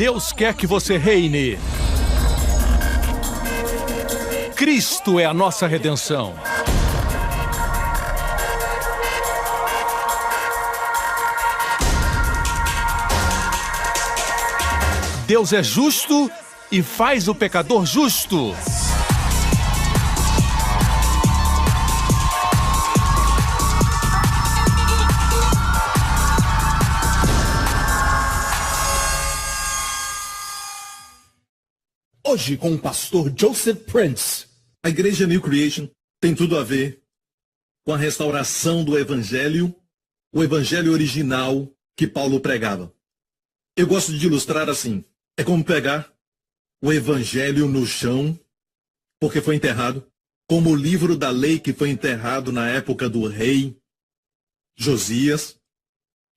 Deus quer que você reine. Cristo é a nossa redenção. Deus é justo e faz o pecador justo. Hoje com o pastor Joseph Prince. A igreja New Creation tem tudo a ver com a restauração do evangelho, o evangelho original que Paulo pregava. Eu gosto de ilustrar assim. É como pegar o evangelho no chão, porque foi enterrado, como o livro da lei que foi enterrado na época do rei Josias.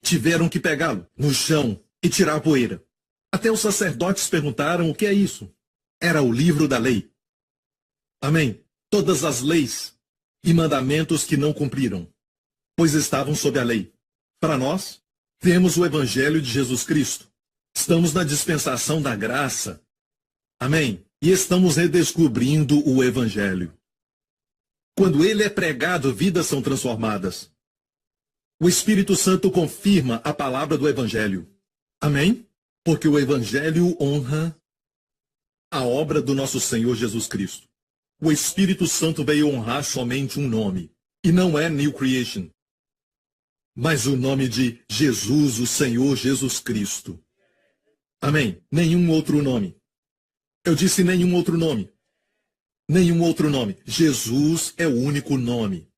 Tiveram que pegá-lo no chão e tirar a poeira. Até os sacerdotes perguntaram o que é isso. Era o livro da lei. Amém. Todas as leis e mandamentos que não cumpriram, pois estavam sob a lei. Para nós, temos o evangelho de Jesus Cristo. Estamos na dispensação da graça. Amém. E estamos redescobrindo o evangelho. Quando ele é pregado, vidas são transformadas. O Espírito Santo confirma a palavra do evangelho. Amém? Porque o evangelho honra a obra do nosso Senhor Jesus Cristo. O Espírito Santo veio honrar somente um nome. E não é New Creation, mas o nome de Jesus, o Senhor Jesus Cristo. Amém? Nenhum outro nome. Eu disse nenhum outro nome. Nenhum outro nome. Jesus é o único nome.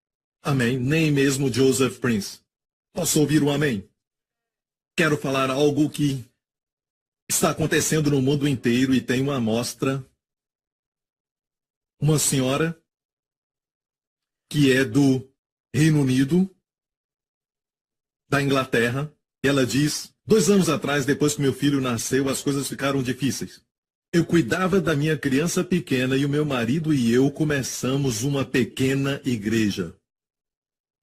Amém? Nem mesmo Joseph Prince. Posso ouvir um amém? Quero falar algo que está acontecendo no mundo inteiro e tem uma amostra. Uma senhora que é do Reino Unido, da Inglaterra, e ela diz: 2 anos atrás, depois que meu filho nasceu, as coisas ficaram difíceis. Eu cuidava da minha criança pequena e o meu marido e eu começamos uma pequena igreja.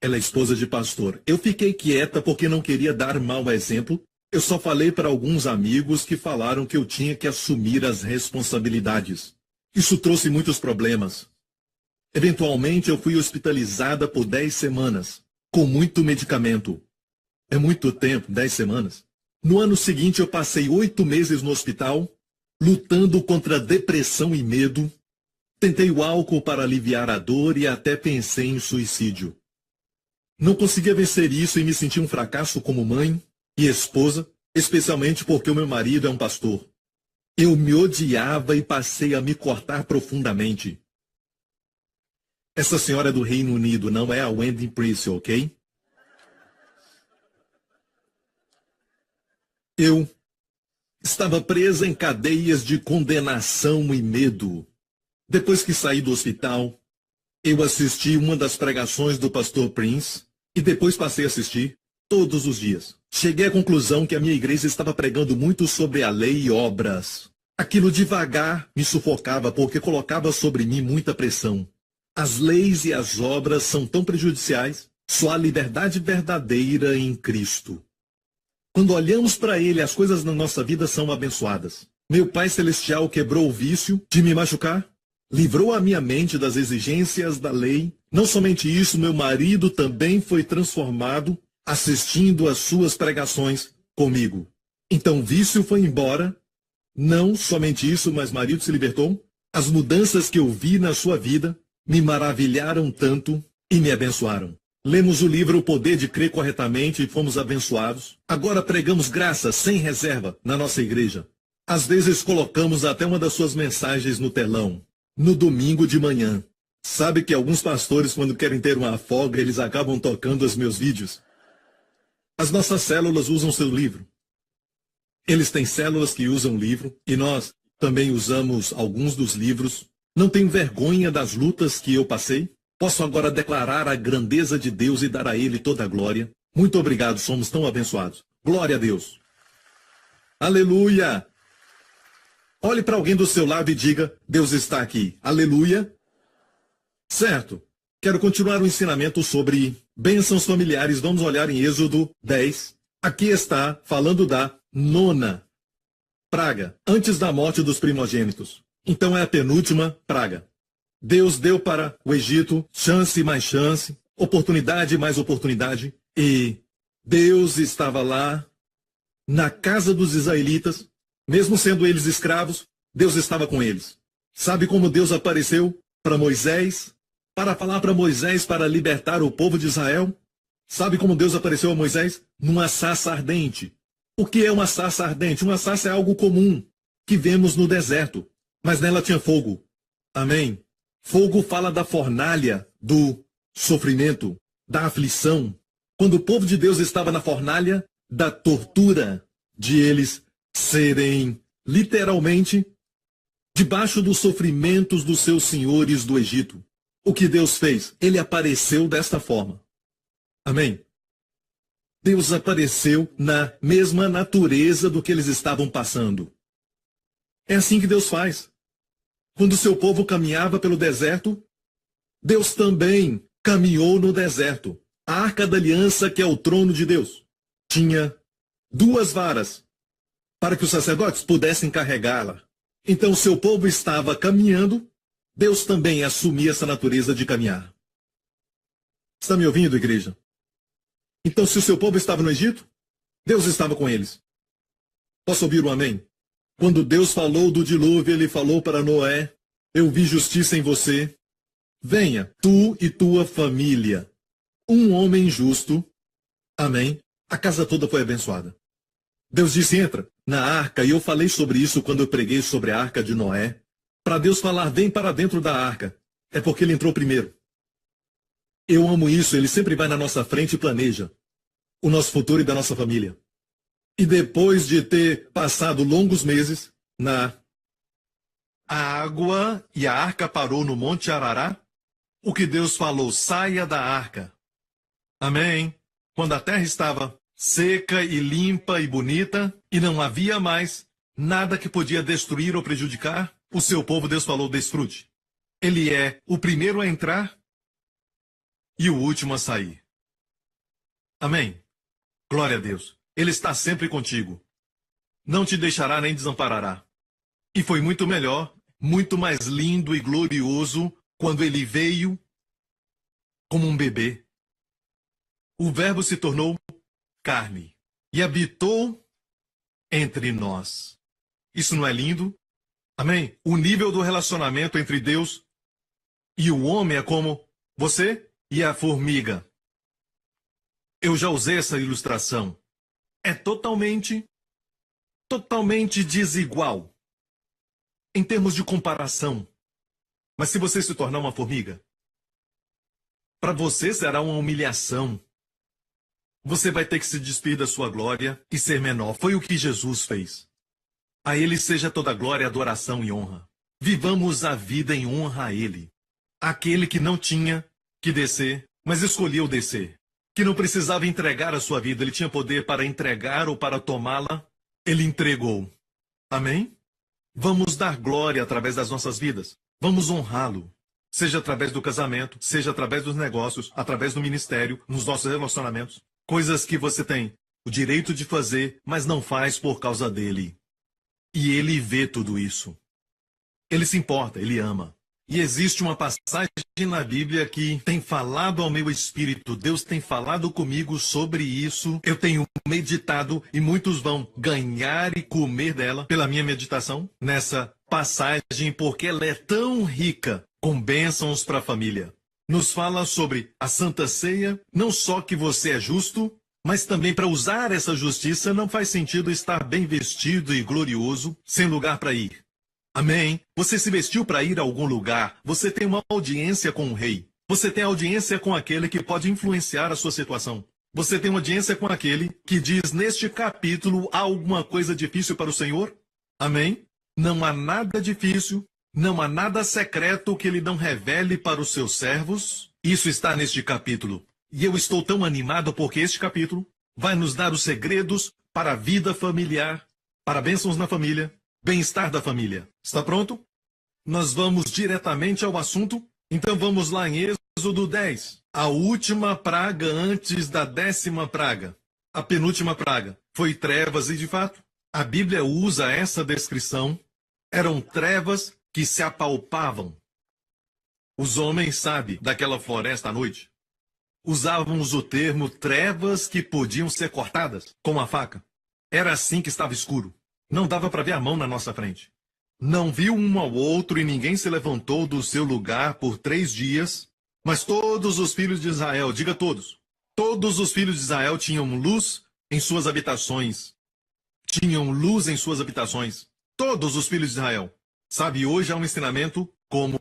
Ela é esposa de pastor. Eu fiquei quieta porque não queria dar mau exemplo. Eu só falei para alguns amigos que falaram que eu tinha que assumir as responsabilidades. Isso trouxe muitos problemas. Eventualmente, eu fui hospitalizada por 10 semanas, com muito medicamento. É muito tempo, 10 semanas. No ano seguinte, eu passei 8 meses no hospital, lutando contra depressão e medo. Tentei o álcool para aliviar a dor e até pensei em suicídio. Não conseguia vencer isso e me senti um fracasso como mãe e esposa, especialmente porque o meu marido é um pastor. Eu me odiava e passei a me cortar profundamente. Essa senhora é do Reino Unido, não é a Wendy Prince, ok? Eu estava presa em cadeias de condenação e medo. Depois que saí do hospital, eu assisti uma das pregações do pastor Prince e depois passei a assistir todos os dias. Cheguei à conclusão que a minha igreja estava pregando muito sobre a lei e obras. Aquilo devagar me sufocava porque colocava sobre mim muita pressão. As leis e as obras são tão prejudiciais. Só a liberdade verdadeira em Cristo. Quando olhamos para Ele, as coisas na nossa vida são abençoadas. Meu Pai Celestial quebrou o vício de me machucar, livrou a minha mente das exigências da lei. Não somente isso, meu marido também foi transformado assistindo às suas pregações comigo. Então o vício foi embora. Não somente isso, mas marido se libertou. As mudanças que eu vi na sua vida me maravilharam tanto e me abençoaram. Lemos o livro O Poder de Crer Corretamente e fomos abençoados. Agora pregamos graça sem reserva na nossa igreja. Às vezes colocamos até uma das suas mensagens no telão, no domingo de manhã. Sabe que alguns pastores, quando querem ter uma folga, eles acabam tocando os meus vídeos? As nossas células usam seu livro. Eles têm células que usam o livro e nós também usamos alguns dos livros. Não tenho vergonha das lutas que eu passei. Posso agora declarar a grandeza de Deus e dar a Ele toda a glória. Muito obrigado, somos tão abençoados. Glória a Deus. Aleluia. Olhe para alguém do seu lado e diga: Deus está aqui. Aleluia. Certo. Quero continuar o ensinamento sobre bênçãos familiares. Vamos olhar em Êxodo 10. Aqui está falando da nona praga, antes da morte dos primogênitos. Então é a penúltima praga. Deus deu para o Egito chance mais chance, oportunidade mais oportunidade, e Deus estava lá, na casa dos israelitas, mesmo sendo eles escravos, Deus estava com eles. Sabe como Deus apareceu para Moisés, para falar para Moisés para libertar o povo de Israel? Sabe como Deus apareceu a Moisés? Numa sarça ardente. O que é uma sarça ardente? Uma sarça é algo comum que vemos no deserto, mas nela tinha fogo. Amém? Fogo fala da fornalha, do sofrimento, da aflição. Quando o povo de Deus estava na fornalha da tortura, de eles serem literalmente debaixo dos sofrimentos dos seus senhores do Egito. O que Deus fez? Ele apareceu desta forma. Amém? Deus apareceu na mesma natureza do que eles estavam passando. É assim que Deus faz. Quando o seu povo caminhava pelo deserto, Deus também caminhou no deserto. A Arca da Aliança, que é o trono de Deus, tinha 2 varas para que os sacerdotes pudessem carregá-la. Então o seu povo estava caminhando, Deus também assumia essa natureza de caminhar. Está me ouvindo, igreja? Então, se o seu povo estava no Egito, Deus estava com eles. Posso ouvir um amém? Quando Deus falou do dilúvio, ele falou para Noé: eu vi justiça em você. Venha, tu e tua família. Um homem justo. Amém? A casa toda foi abençoada. Deus disse: entra na arca, e eu falei sobre isso quando eu preguei sobre a arca de Noé. Para Deus falar, vem para dentro da arca, é porque ele entrou primeiro. Eu amo isso, ele sempre vai na nossa frente e planeja o nosso futuro e da nossa família. E depois de ter passado longos meses na água e a arca parou no Monte Arará, o que Deus falou: saia da arca. Amém? Quando a terra estava seca e limpa e bonita, e não havia mais nada que podia destruir ou prejudicar, o seu povo, Deus falou: desfrute. Ele é o primeiro a entrar e o último a sair. Amém? Glória a Deus. Ele está sempre contigo. Não te deixará nem desamparará. E foi muito melhor, muito mais lindo e glorioso quando ele veio como um bebê. O Verbo se tornou carne e habitou entre nós. Isso não é lindo? Amém? O nível do relacionamento entre Deus e o homem é como você e a formiga. Eu já usei essa ilustração. É totalmente desigual em termos de comparação. Mas se você se tornar uma formiga, para você será uma humilhação. Você vai ter que se despir da sua glória e ser menor. Foi o que Jesus fez. A ele seja toda glória, adoração e honra. Vivamos a vida em honra a ele. Aquele que não tinha que descer, mas escolheu descer. Que não precisava entregar a sua vida, ele tinha poder para entregar ou para tomá-la, ele entregou. Amém? Vamos dar glória através das nossas vidas. Vamos honrá-lo. Seja através do casamento, seja através dos negócios, através do ministério, nos nossos relacionamentos. Coisas que você tem o direito de fazer, mas não faz por causa dele. E ele vê tudo isso. Ele se importa, ele ama. E existe uma passagem na Bíblia que tem falado ao meu espírito. Deus tem falado comigo sobre isso. Eu tenho meditado e muitos vão ganhar e comer dela pela minha meditação nessa passagem, porque ela é tão rica com bênçãos para a família. Nos fala sobre a Santa Ceia, não só que você é justo, mas também para usar essa justiça não faz sentido estar bem vestido e glorioso sem lugar para ir. Amém? Você se vestiu para ir a algum lugar. Você tem uma audiência com o rei. Você tem audiência com aquele que pode influenciar a sua situação. Você tem uma audiência com aquele que diz neste capítulo: há alguma coisa difícil para o Senhor? Amém? Não há nada difícil, não há nada secreto que ele não revele para os seus servos. Isso está neste capítulo. E eu estou tão animado porque este capítulo vai nos dar os segredos para a vida familiar, para bênçãos na família, bem-estar da família. Está pronto? Nós vamos diretamente ao assunto. Então vamos lá em Êxodo 10. A última praga antes da 10ª praga. A penúltima praga foi trevas e, de fato, A Bíblia usa essa descrição. Eram trevas que se apalpavam. Os homens, sabe, daquela floresta à noite, usávamos o termo trevas que podiam ser cortadas com uma faca. Era assim que estava escuro. Não dava para ver a mão na nossa frente. Não viu um ao outro e ninguém se levantou do seu lugar por 3 dias. Mas todos os filhos de Israel, diga todos os filhos de Israel tinham luz em suas habitações. Tinham luz em suas habitações. Todos os filhos de Israel. Sabe, hoje há um ensinamento como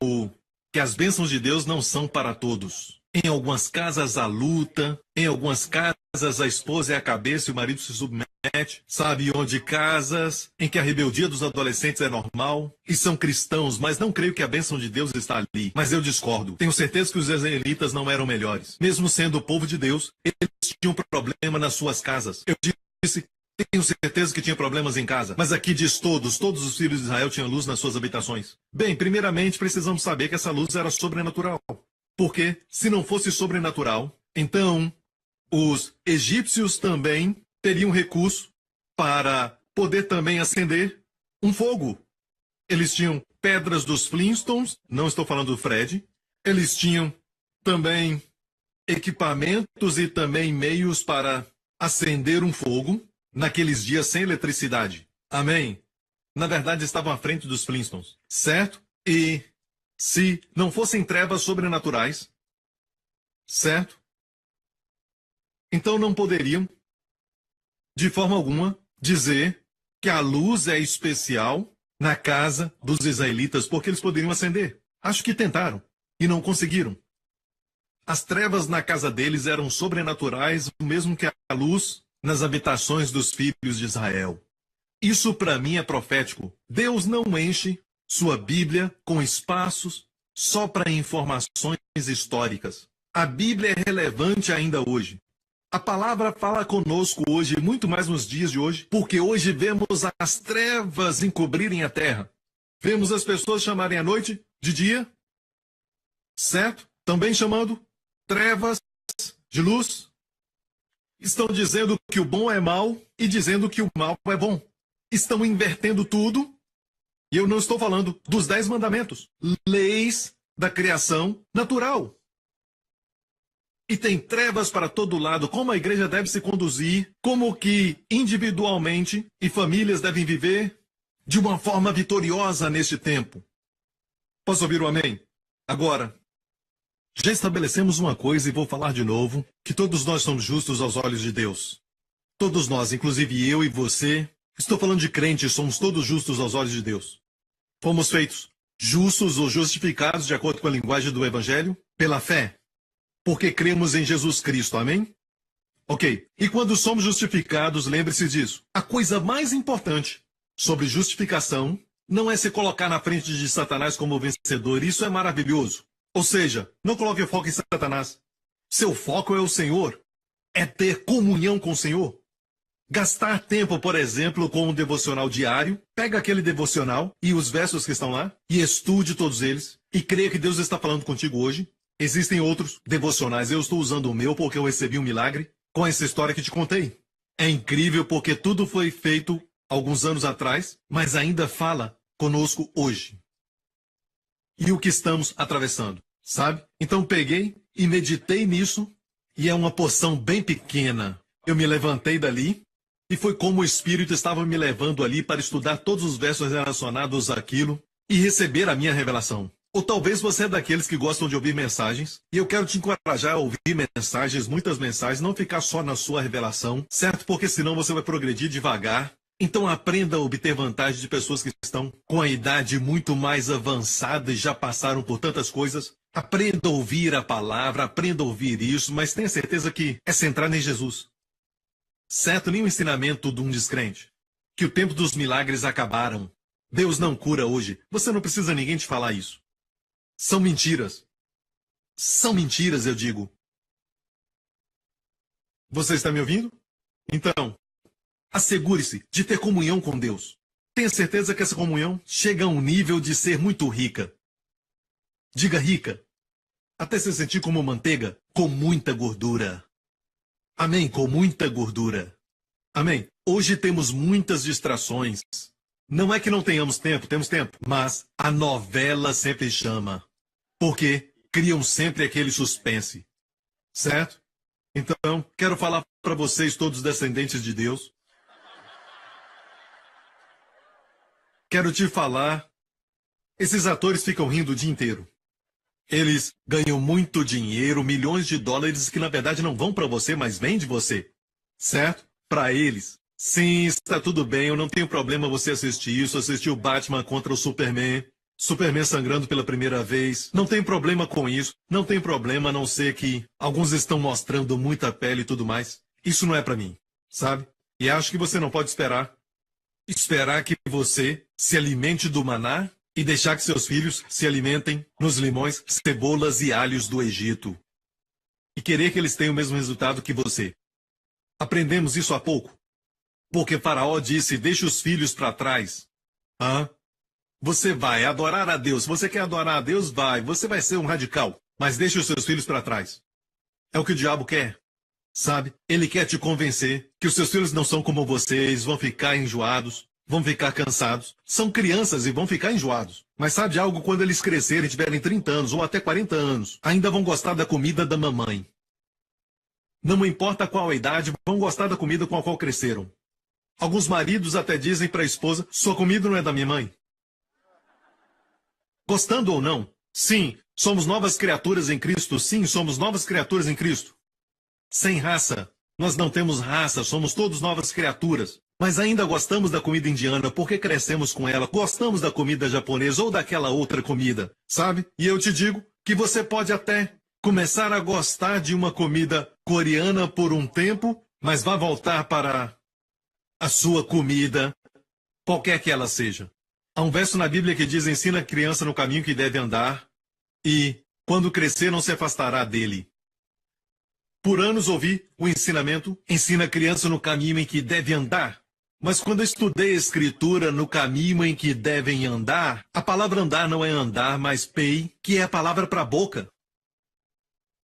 que as bênçãos de Deus não são para todos. Em algumas casas há luta, em algumas casas a esposa é a cabeça e o marido se submete. Sabe, onde casas em que a rebeldia dos adolescentes é normal e são cristãos, mas não creio que a bênção de Deus está ali. Mas eu discordo. Tenho certeza que os israelitas não eram melhores. Mesmo sendo o povo de Deus, eles tinham problema nas suas casas. Eu disse, tenho certeza que tinha problemas em casa. Mas aqui diz todos os filhos de Israel tinham luz nas suas habitações. Bem, primeiramente precisamos saber que essa luz era sobrenatural. Porque, se não fosse sobrenatural, então os egípcios também teriam recurso para poder também acender um fogo. Eles tinham pedras dos Flintstones, não estou falando do Fred. Eles tinham também equipamentos e também meios para acender um fogo naqueles dias sem eletricidade. Amém? Na verdade, estavam à frente dos Flintstones, certo? E se não fossem trevas sobrenaturais, certo? Então não poderiam, de forma alguma, dizer que a luz é especial na casa dos israelitas, porque eles poderiam acender. Acho que tentaram e não conseguiram. As trevas na casa deles eram sobrenaturais, o mesmo que a luz nas habitações dos filhos de Israel. Isso para mim é profético. Deus não enche sua Bíblia com espaços só para informações históricas. A Bíblia é relevante ainda hoje. A palavra fala conosco hoje, muito mais nos dias de hoje, porque hoje vemos as trevas encobrirem a terra. Vemos as pessoas chamarem a noite de dia, certo? Também chamando trevas de luz. Estão dizendo que o bom é mal e dizendo que o mal é bom. Estão invertendo tudo. E eu não estou falando dos 10 mandamentos, leis da criação natural. E tem trevas para todo lado, como a igreja deve se conduzir, como que individualmente e famílias devem viver de uma forma vitoriosa neste tempo. Posso ouvir o amém? Agora, já estabelecemos uma coisa e vou falar de novo, que todos nós somos justos aos olhos de Deus. Todos nós, inclusive eu e você, estou falando de crentes, somos todos justos aos olhos de Deus. Fomos feitos justos ou justificados, de acordo com a linguagem do Evangelho, pela fé, porque cremos em Jesus Cristo, amém? Ok, e quando somos justificados, lembre-se disso. A coisa mais importante sobre justificação não é se colocar na frente de Satanás como vencedor, isso é maravilhoso. Ou seja, não coloque o foco em Satanás. Seu foco é o Senhor, é ter comunhão com o Senhor. Gastar tempo, por exemplo, com um devocional diário. Pega aquele devocional e os versos que estão lá e estude todos eles. E creia que Deus está falando contigo hoje. Existem outros devocionais. Eu estou usando o meu porque eu recebi um milagre com essa história que te contei. É incrível porque tudo foi feito alguns anos atrás, mas ainda fala conosco hoje. E o que estamos atravessando, sabe? Então peguei e meditei nisso e é uma porção bem pequena. Eu me levantei dali. E foi como o Espírito estava me levando ali para estudar todos os versos relacionados àquilo e receber a minha revelação. Ou talvez você é daqueles que gostam de ouvir mensagens, e eu quero te encorajar a ouvir mensagens, muitas mensagens, não ficar só na sua revelação, certo? Porque senão você vai progredir devagar. Então aprenda a obter vantagem de pessoas que estão com a idade muito mais avançada e já passaram por tantas coisas. Aprenda a ouvir a palavra, aprenda a ouvir isso, mas tenha certeza que é centrado em Jesus. Certo, nenhum ensinamento de um descrente. Que o tempo dos milagres acabaram. Deus não cura hoje. Você não precisa ninguém te falar isso. São mentiras. São mentiras, eu digo. Você está me ouvindo? Então, assegure-se de ter comunhão com Deus. Tenha certeza que essa comunhão chega a um nível de ser muito rica. Diga rica. Até se sentir como manteiga, com muita gordura. Amém, com muita gordura. Amém? Hoje temos muitas distrações. Não é que não tenhamos tempo, temos tempo, mas a novela sempre chama. Porque criam sempre aquele suspense. Certo? Então, quero falar para vocês, todos descendentes de Deus. Quero te falar. Esses atores ficam rindo o dia inteiro. Eles ganham muito dinheiro, milhões de dólares que na verdade não vão para você, mas vêm de você. Certo? Para eles. Sim, está tudo bem, eu não tenho problema você assistir isso, assistir o Batman contra o Superman. Superman sangrando pela primeira vez. Não tem problema com isso. Não tem problema, a não ser que alguns estão mostrando muita pele e tudo mais. Isso não é para mim, sabe? E acho que você não pode esperar que você se alimente do maná e deixar que seus filhos se alimentem nos limões, cebolas e alhos do Egito. E querer que eles tenham o mesmo resultado que você. Aprendemos isso há pouco. Porque Faraó disse, deixe os filhos para trás. Você vai adorar a Deus. Você quer adorar a Deus? Vai. Você vai ser um radical. Mas deixe os seus filhos para trás. É o que o diabo quer. Sabe? Ele quer te convencer que os seus filhos não são como vocês, vão ficar enjoados, vão ficar cansados. São crianças e vão ficar enjoados. Mas sabe de algo? Quando eles crescerem, tiverem 30 anos ou até 40 anos, ainda vão gostar da comida da mamãe. Não importa qual a idade, vão gostar da comida com a qual cresceram. Alguns maridos até dizem para a esposa, sua comida não é da minha mãe. Gostando ou não, sim, somos novas criaturas em Cristo, sim, somos novas criaturas em Cristo. Sem raça, nós não temos raça, somos todos novas criaturas. Mas ainda gostamos da comida indiana porque crescemos com ela, gostamos da comida japonesa ou daquela outra comida, sabe? E eu te digo que você pode até começar a gostar de uma comida coreana por um tempo, mas vai voltar para a sua comida, qualquer que ela seja. Há um verso na Bíblia que diz, ensina a criança no caminho que deve andar e, quando crescer, não se afastará dele. Por anos ouvi o ensinamento, ensina a criança no caminho em que deve andar. Mas quando eu estudei a escritura no caminho em que devem andar, a palavra andar não é andar, mas pei, que é a palavra para a boca.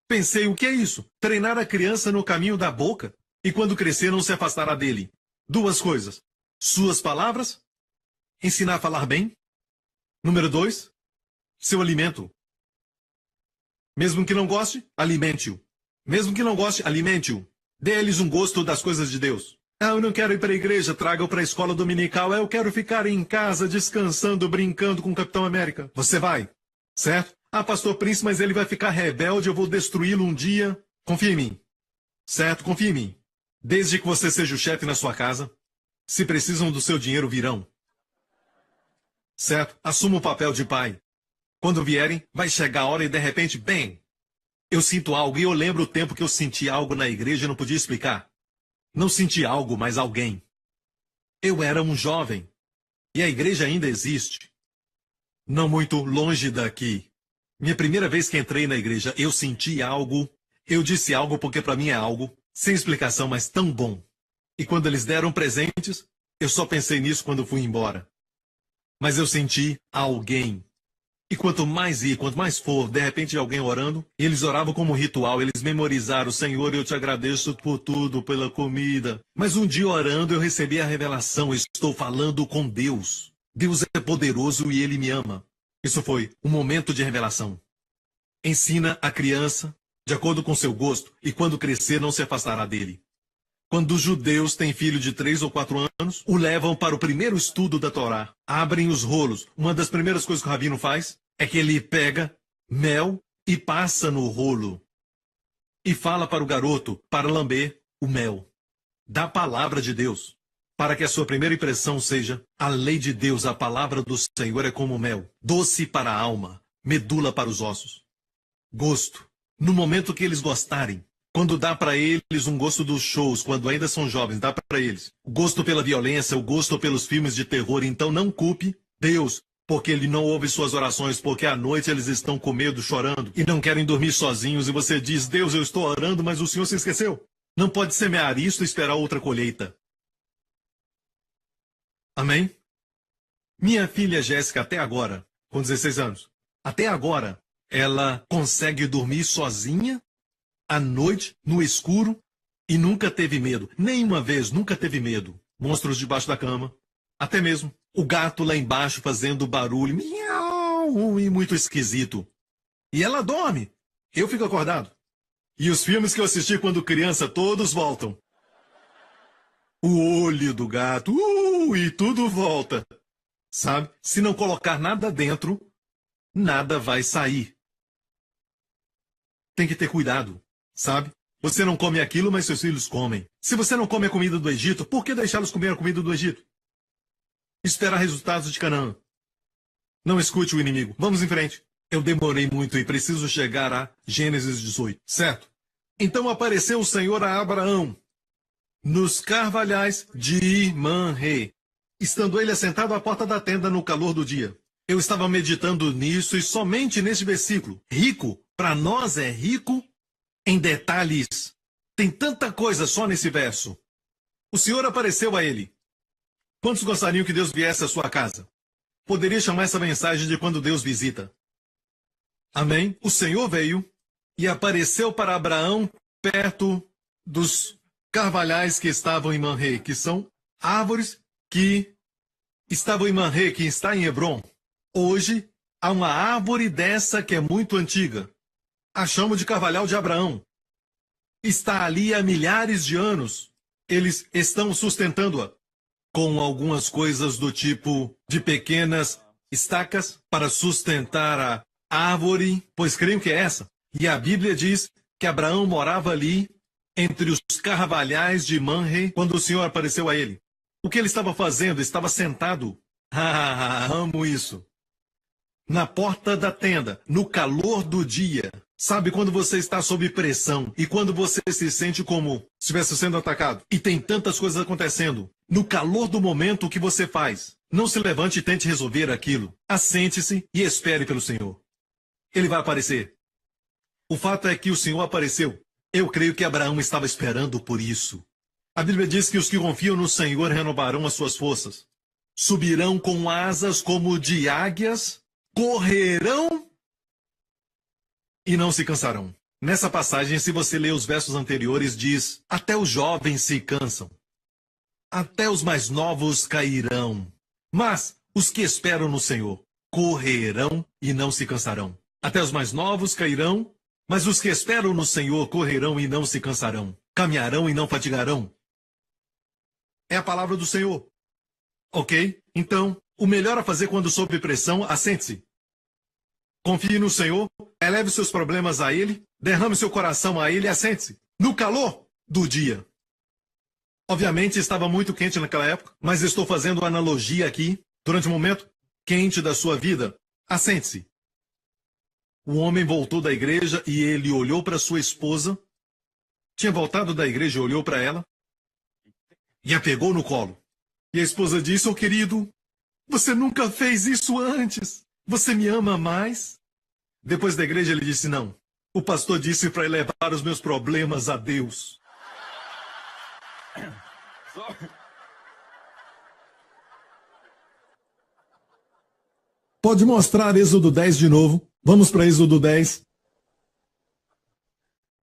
Pensei, o que é isso? Treinar a criança no caminho da boca e quando crescer não se afastará dele. Duas coisas. Suas palavras, ensinar a falar bem. Número 2, seu alimento. Mesmo que não goste, alimente-o. Mesmo que não goste, alimente-o. Dê-lhes um gosto das coisas de Deus. Eu não quero ir para a igreja, traga-o para a escola dominical. Eu quero ficar em casa, descansando, brincando com o Capitão América. Você vai, certo? Pastor Prince, mas ele vai ficar rebelde, eu vou destruí-lo um dia. Confia em mim. Certo? Confia em mim. Desde que você seja o chefe na sua casa, se precisam do seu dinheiro, virão. Certo? Assuma o papel de pai. Quando vierem, vai chegar a hora e de repente, bem, eu sinto algo e eu lembro o tempo que eu senti algo na igreja e não podia explicar. Não senti algo, mas alguém. Eu era um jovem. E a igreja ainda existe. Não muito longe daqui. Minha primeira vez que entrei na igreja, eu senti algo. Eu disse algo porque para mim é algo. Sem explicação, mas tão bom. E quando eles deram presentes, eu só pensei nisso quando fui embora. Mas eu senti alguém. E quanto mais ir, quanto mais for, de repente alguém orando, e eles oravam como ritual, eles memorizaram, Senhor, eu te agradeço por tudo, pela comida. Mas um dia orando eu recebi a revelação, estou falando com Deus. Deus é poderoso e Ele me ama. Isso foi um momento de revelação. Ensina a criança, de acordo com seu gosto, e quando crescer não se afastará dele. Quando os judeus têm filho de 3 ou 4 anos, o levam para o primeiro estudo da Torá. Abrem os rolos. Uma das primeiras coisas que o rabino faz é que ele pega mel e passa no rolo. E fala para o garoto para lamber o mel da palavra de Deus. Para que a sua primeira impressão seja, a lei de Deus, a palavra do Senhor é como mel. Doce para a alma, medula para os ossos. Gosto. No momento que eles gostarem. Quando dá para eles um gosto dos shows, quando ainda são jovens, dá para eles. O gosto pela violência, o gosto pelos filmes de terror. Então não culpe Deus, porque Ele não ouve suas orações, porque à noite eles estão com medo, chorando, e não querem dormir sozinhos. E você diz, Deus, eu estou orando, mas o Senhor se esqueceu. Não pode semear isto e esperar outra colheita. Amém? Minha filha Jéssica, até agora, com 16 anos, até agora, ela consegue dormir sozinha, à noite, no escuro, E nunca teve medo. Nenhuma vez, nunca teve medo. Monstros debaixo da cama. Até mesmo o gato lá embaixo fazendo barulho. Miau, e muito esquisito. E ela dorme. Eu fico acordado. E os filmes que eu assisti quando criança, todos voltam. O olho do gato, e tudo volta. Sabe? Se não colocar nada dentro, nada vai sair. Tem que ter cuidado, sabe? Você não come aquilo, mas seus filhos comem. Se você não come a comida do Egito, por que deixá-los comer a comida do Egito? Esperar resultados de Canaã. Não escute o inimigo. Vamos em frente. Eu demorei muito e preciso chegar a Gênesis 18, certo? Então apareceu o Senhor a Abraão nos carvalhais de Manré, estando ele assentado à porta da tenda no calor do dia. Eu estava meditando nisso e somente neste versículo. Rico, para nós é rico em detalhes. Tem tanta coisa só nesse verso. O Senhor apareceu a ele. Quantos gostariam que Deus viesse à sua casa? Poderia chamar essa mensagem de quando Deus visita. Amém? O Senhor veio e apareceu para Abraão perto dos carvalhais que estavam em Manré, que são árvores que estavam em Manré, que está em Hebron. Hoje, há uma árvore dessa que é muito antiga. A chamam de carvalhal de Abraão. Está ali há milhares de anos. Eles estão sustentando-a com algumas coisas do tipo de pequenas estacas para sustentar a árvore, pois creio que é essa. E a Bíblia diz que Abraão morava ali entre os carvalhais de Manré quando o Senhor apareceu a ele. O que ele estava fazendo? Estava sentado. Amo isso. Na porta da tenda, no calor do dia. Sabe quando você está sob pressão e quando você se sente como se estivesse sendo atacado e tem tantas coisas acontecendo? No calor do momento, o que você faz? Não se levante e tente resolver aquilo. Assente-se e espere pelo Senhor. Ele vai aparecer. O fato é que o Senhor apareceu. Eu creio que Abraão estava esperando por isso. A Bíblia diz que os que confiam no Senhor renovarão as suas forças. Subirão com asas como de águias, correrão e não se cansarão. Nessa passagem, se você ler os versos anteriores, diz: até os jovens se cansam, até os mais novos cairão. Mas os que esperam no Senhor correrão e não se cansarão. Até os mais novos cairão, mas os que esperam no Senhor correrão e não se cansarão. Caminharão e não fatigarão. É a palavra do Senhor. Ok? Então, o melhor a fazer quando sob pressão, assente-se. Confie no Senhor, eleve seus problemas a Ele, derrame seu coração a Ele e assente-se. No calor do dia. Obviamente estava muito quente naquela época, mas estou fazendo uma analogia aqui. Durante o momento quente da sua vida, assente-se. O homem voltou da igreja e ele olhou para sua esposa. Tinha voltado da igreja e olhou para ela e a pegou no colo. E a esposa disse: "Oh, querido, você nunca fez isso antes. Você me ama mais?" Depois da igreja ele disse: "Não. O pastor disse para levar os meus problemas a Deus." Pode mostrar Êxodo 10 de novo. Vamos para Êxodo 10.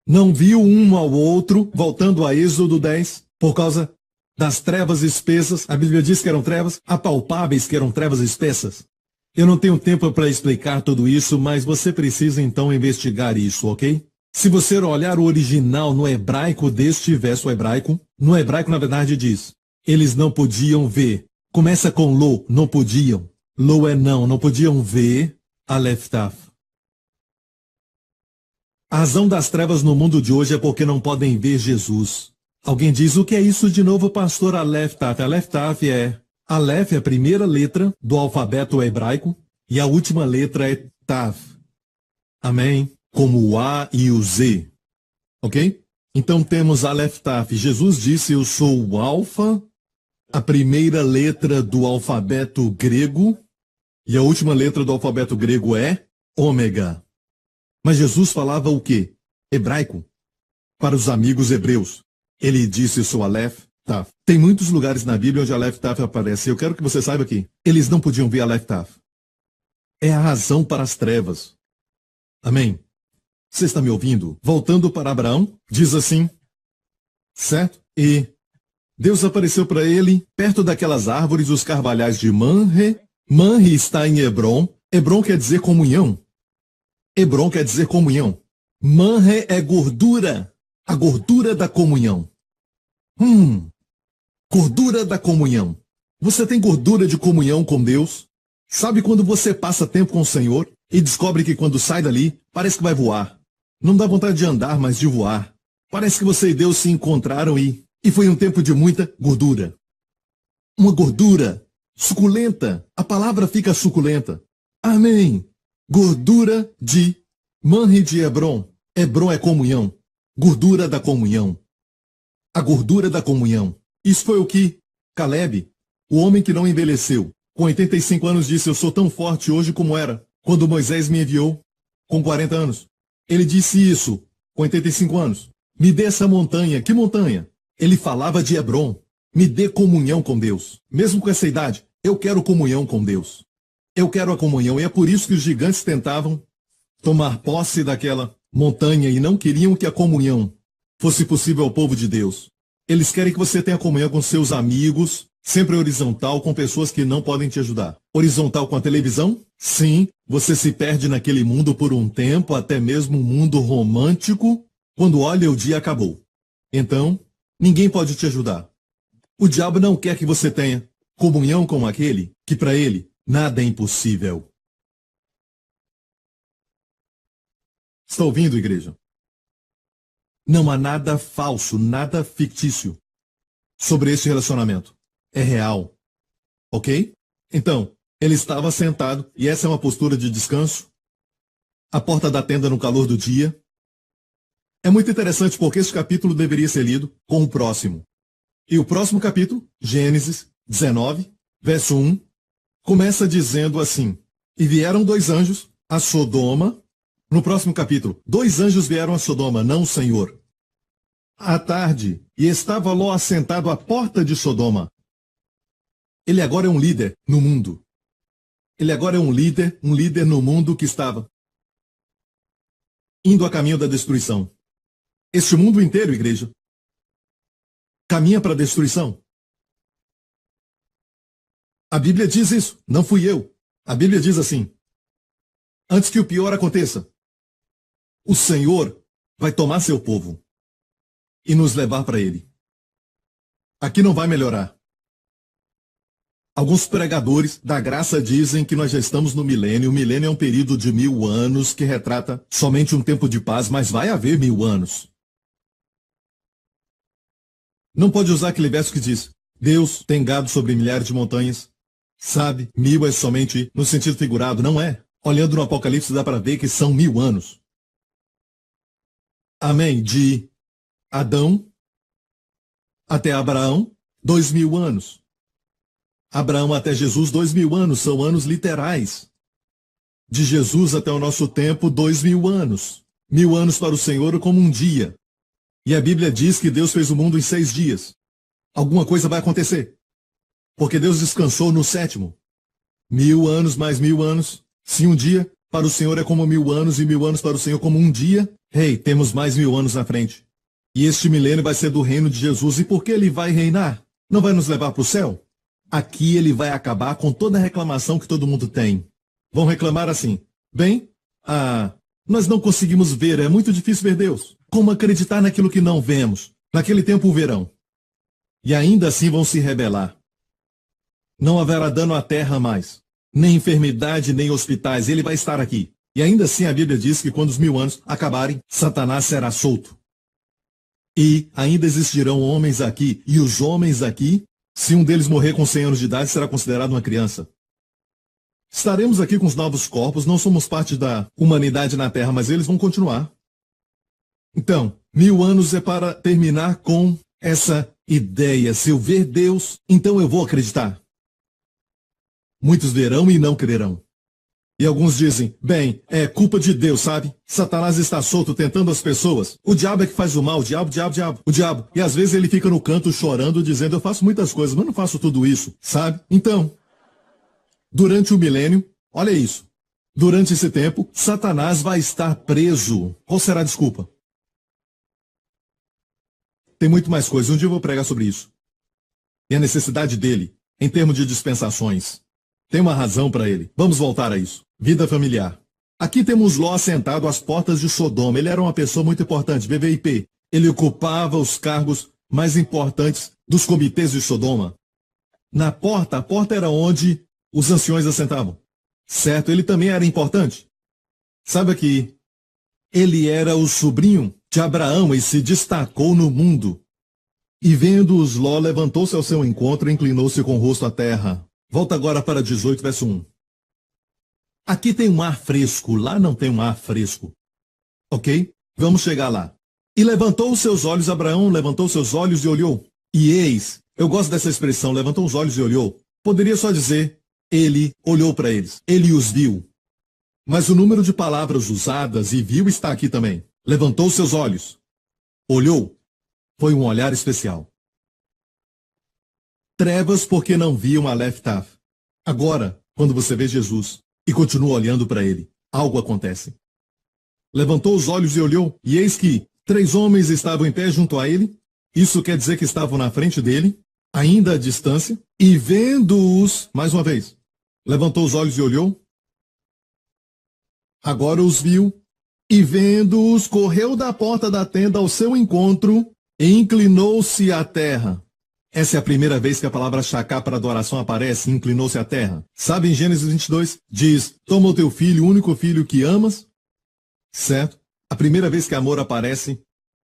Não viu um ao outro, voltando a Êxodo 10, por causa das trevas espessas. A Bíblia diz que eram trevas apalpáveis, que eram trevas espessas. Eu não tenho tempo para explicar tudo isso, mas você precisa então investigar isso, ok? Se você olhar o original no hebraico deste verso hebraico, no hebraico na verdade diz: eles não podiam ver. Começa com lo, não podiam. Lo é não podiam ver Aleph Taf. A razão das trevas no mundo de hoje é porque não podem ver Jesus. Alguém diz: o que é isso de novo, pastor? Aleph Taf. Aleph Taf é... Aleph é a primeira letra do alfabeto hebraico e a última letra é Tav. Amém? Como o A e o Z. Ok? Então temos Aleph Taf. Jesus disse: eu sou o alfa, a primeira letra do alfabeto grego, e a última letra do alfabeto grego é ômega. Mas Jesus falava o quê? Hebraico. Para os amigos hebreus. Ele disse: eu sou Aleph Taf. Tem muitos lugares na Bíblia onde Aleph Taf aparece. Eu quero que você saiba que eles não podiam ver Aleph Taf. É a razão para as trevas. Amém? Você está me ouvindo? Voltando para Abraão, diz assim: certo? E Deus apareceu para ele perto daquelas árvores, os carvalhais de Manre. Manre está em Hebron. Hebron quer dizer comunhão. Hebron quer dizer comunhão. Manre é gordura. A gordura da comunhão. Gordura da comunhão. Você tem gordura de comunhão com Deus? Sabe quando você passa tempo com o Senhor e descobre que quando sai dali, parece que vai voar. Não dá vontade de andar, mas de voar. Parece que você e Deus se encontraram e foi um tempo de muita gordura. Uma gordura suculenta. A palavra fica suculenta. Amém. Gordura de Manre de Hebron. Hebron é comunhão. Gordura da comunhão. A gordura da comunhão. Isso foi o que Caleb, o homem que não envelheceu, com 85 anos disse: eu sou tão forte hoje como era quando Moisés me enviou com 40 anos. Ele disse isso com 85 anos. Me dê essa montanha. Que montanha? Ele falava de Hebron. Me dê comunhão com Deus. Mesmo com essa idade, eu quero comunhão com Deus. Eu quero a comunhão. E é por isso que os gigantes tentavam tomar posse daquela montanha e não queriam que a comunhão fosse possível ao povo de Deus. Eles querem que você tenha comunhão com seus amigos, sempre horizontal, com pessoas que não podem te ajudar. Horizontal com a televisão? Sim, você se perde naquele mundo por um tempo, até mesmo um mundo romântico. Quando olha, o dia acabou. Então, ninguém pode te ajudar. O diabo não quer que você tenha comunhão com aquele que para ele nada é impossível. Está ouvindo, igreja? Não há nada falso, nada fictício sobre esse relacionamento. É real. Ok? Então, ele estava sentado, e essa é uma postura de descanso. A porta da tenda no calor do dia. É muito interessante porque esse capítulo deveria ser lido com o próximo. E o próximo capítulo, Gênesis 19, verso 1, começa dizendo assim: e vieram 2 anjos a Sodoma. No próximo capítulo, 2 anjos vieram a Sodoma, não o Senhor. À tarde, e estava Ló assentado à porta de Sodoma. Ele agora é um líder no mundo. Ele agora é um líder no mundo que estava indo a caminho da destruição. Este mundo inteiro, igreja, caminha para a destruição. A Bíblia diz isso, não fui eu. A Bíblia diz assim: antes que o pior aconteça, o Senhor vai tomar seu povo e nos levar para ele. Aqui não vai melhorar. Alguns pregadores da graça dizem que nós já estamos no milênio. O milênio é um período de 1000 anos que retrata somente um tempo de paz, mas vai haver 1000 anos. Não pode usar aquele verso que diz: Deus tem gado sobre milhares de montanhas. Sabe, 1000 é somente no sentido figurado, não é? Olhando no Apocalipse dá para ver que são 1000 anos. Amém. De Adão até Abraão, 2000 anos. Abraão até Jesus, 2000 anos, são anos literais. De Jesus até o nosso tempo, 2000 anos. 1000 anos para o Senhor como um dia. E a Bíblia diz que Deus fez o mundo em 6 dias. Alguma coisa vai acontecer. Porque Deus descansou no 7º. 1000 anos mais 1000 anos. Se um dia para o Senhor é como 1000 anos e 1000 anos para o Senhor como um dia, temos mais 1000 anos na frente. E este milênio vai ser do reino de Jesus. E por que ele vai reinar? Não vai nos levar para o céu? Aqui ele vai acabar com toda a reclamação que todo mundo tem. Vão reclamar assim: bem, nós não conseguimos ver, é muito difícil ver Deus. Como acreditar naquilo que não vemos? Naquele tempo o verão. E ainda assim vão se rebelar. Não haverá dano à terra mais. Nem enfermidade, nem hospitais. Ele vai estar aqui. E ainda assim a Bíblia diz que quando os 1000 anos acabarem, Satanás será solto. E ainda existirão homens aqui. E os homens aqui, se um deles morrer com 100 anos de idade, será considerado uma criança. Estaremos aqui com os novos corpos, não somos parte da humanidade na Terra, mas eles vão continuar. Então, 1000 anos é para terminar com essa ideia. Se eu ver Deus, então eu vou acreditar. Muitos verão e não crerão. E alguns dizem: bem, é culpa de Deus, sabe? Satanás está solto tentando as pessoas. O diabo é que faz o mal, o diabo. E às vezes ele fica no canto chorando, dizendo: eu faço muitas coisas, mas não faço tudo isso, sabe? Então, durante o milênio, olha isso. Durante esse tempo, Satanás vai estar preso. Qual será a desculpa? Tem muito mais coisas. Um dia eu vou pregar sobre isso. E a necessidade dele, em termos de dispensações. Tem uma razão para ele. Vamos voltar a isso. Vida familiar. Aqui temos Ló sentado às portas de Sodoma. Ele era uma pessoa muito importante, VVIP. Ele ocupava os cargos mais importantes dos comitês de Sodoma. A porta era onde os anciões assentavam. Certo? Ele também era importante. Sabe que ele era o sobrinho de Abraão e se destacou no mundo. E vendo-os, Ló levantou-se ao seu encontro e inclinou-se com o rosto à terra. Volta agora para 18, verso 1. Aqui tem um ar fresco, lá não tem um ar fresco. Ok? Vamos chegar lá. E levantou os seus olhos, Abraão levantou seus olhos e olhou. E eis, eu gosto dessa expressão, levantou os olhos e olhou. Poderia só dizer, ele olhou para eles, ele os viu. Mas o número de palavras usadas e viu está aqui também. Levantou seus olhos, olhou. Foi um olhar especial. Trevas porque não viam Aleph Taf. Agora, quando você vê Jesus e continua olhando para ele, algo acontece. Levantou os olhos e olhou, e eis que 3 homens estavam em pé junto a ele. Isso quer dizer que estavam na frente dele, ainda à distância, e vendo-os, mais uma vez, levantou os olhos e olhou. Agora os viu, e vendo-os, correu da porta da tenda ao seu encontro, e inclinou-se à terra. Essa é a primeira vez que a palavra Shacá para adoração aparece, inclinou-se à terra. Sabe, em Gênesis 22, diz, toma o teu filho, o único filho que amas. Certo? A primeira vez que amor aparece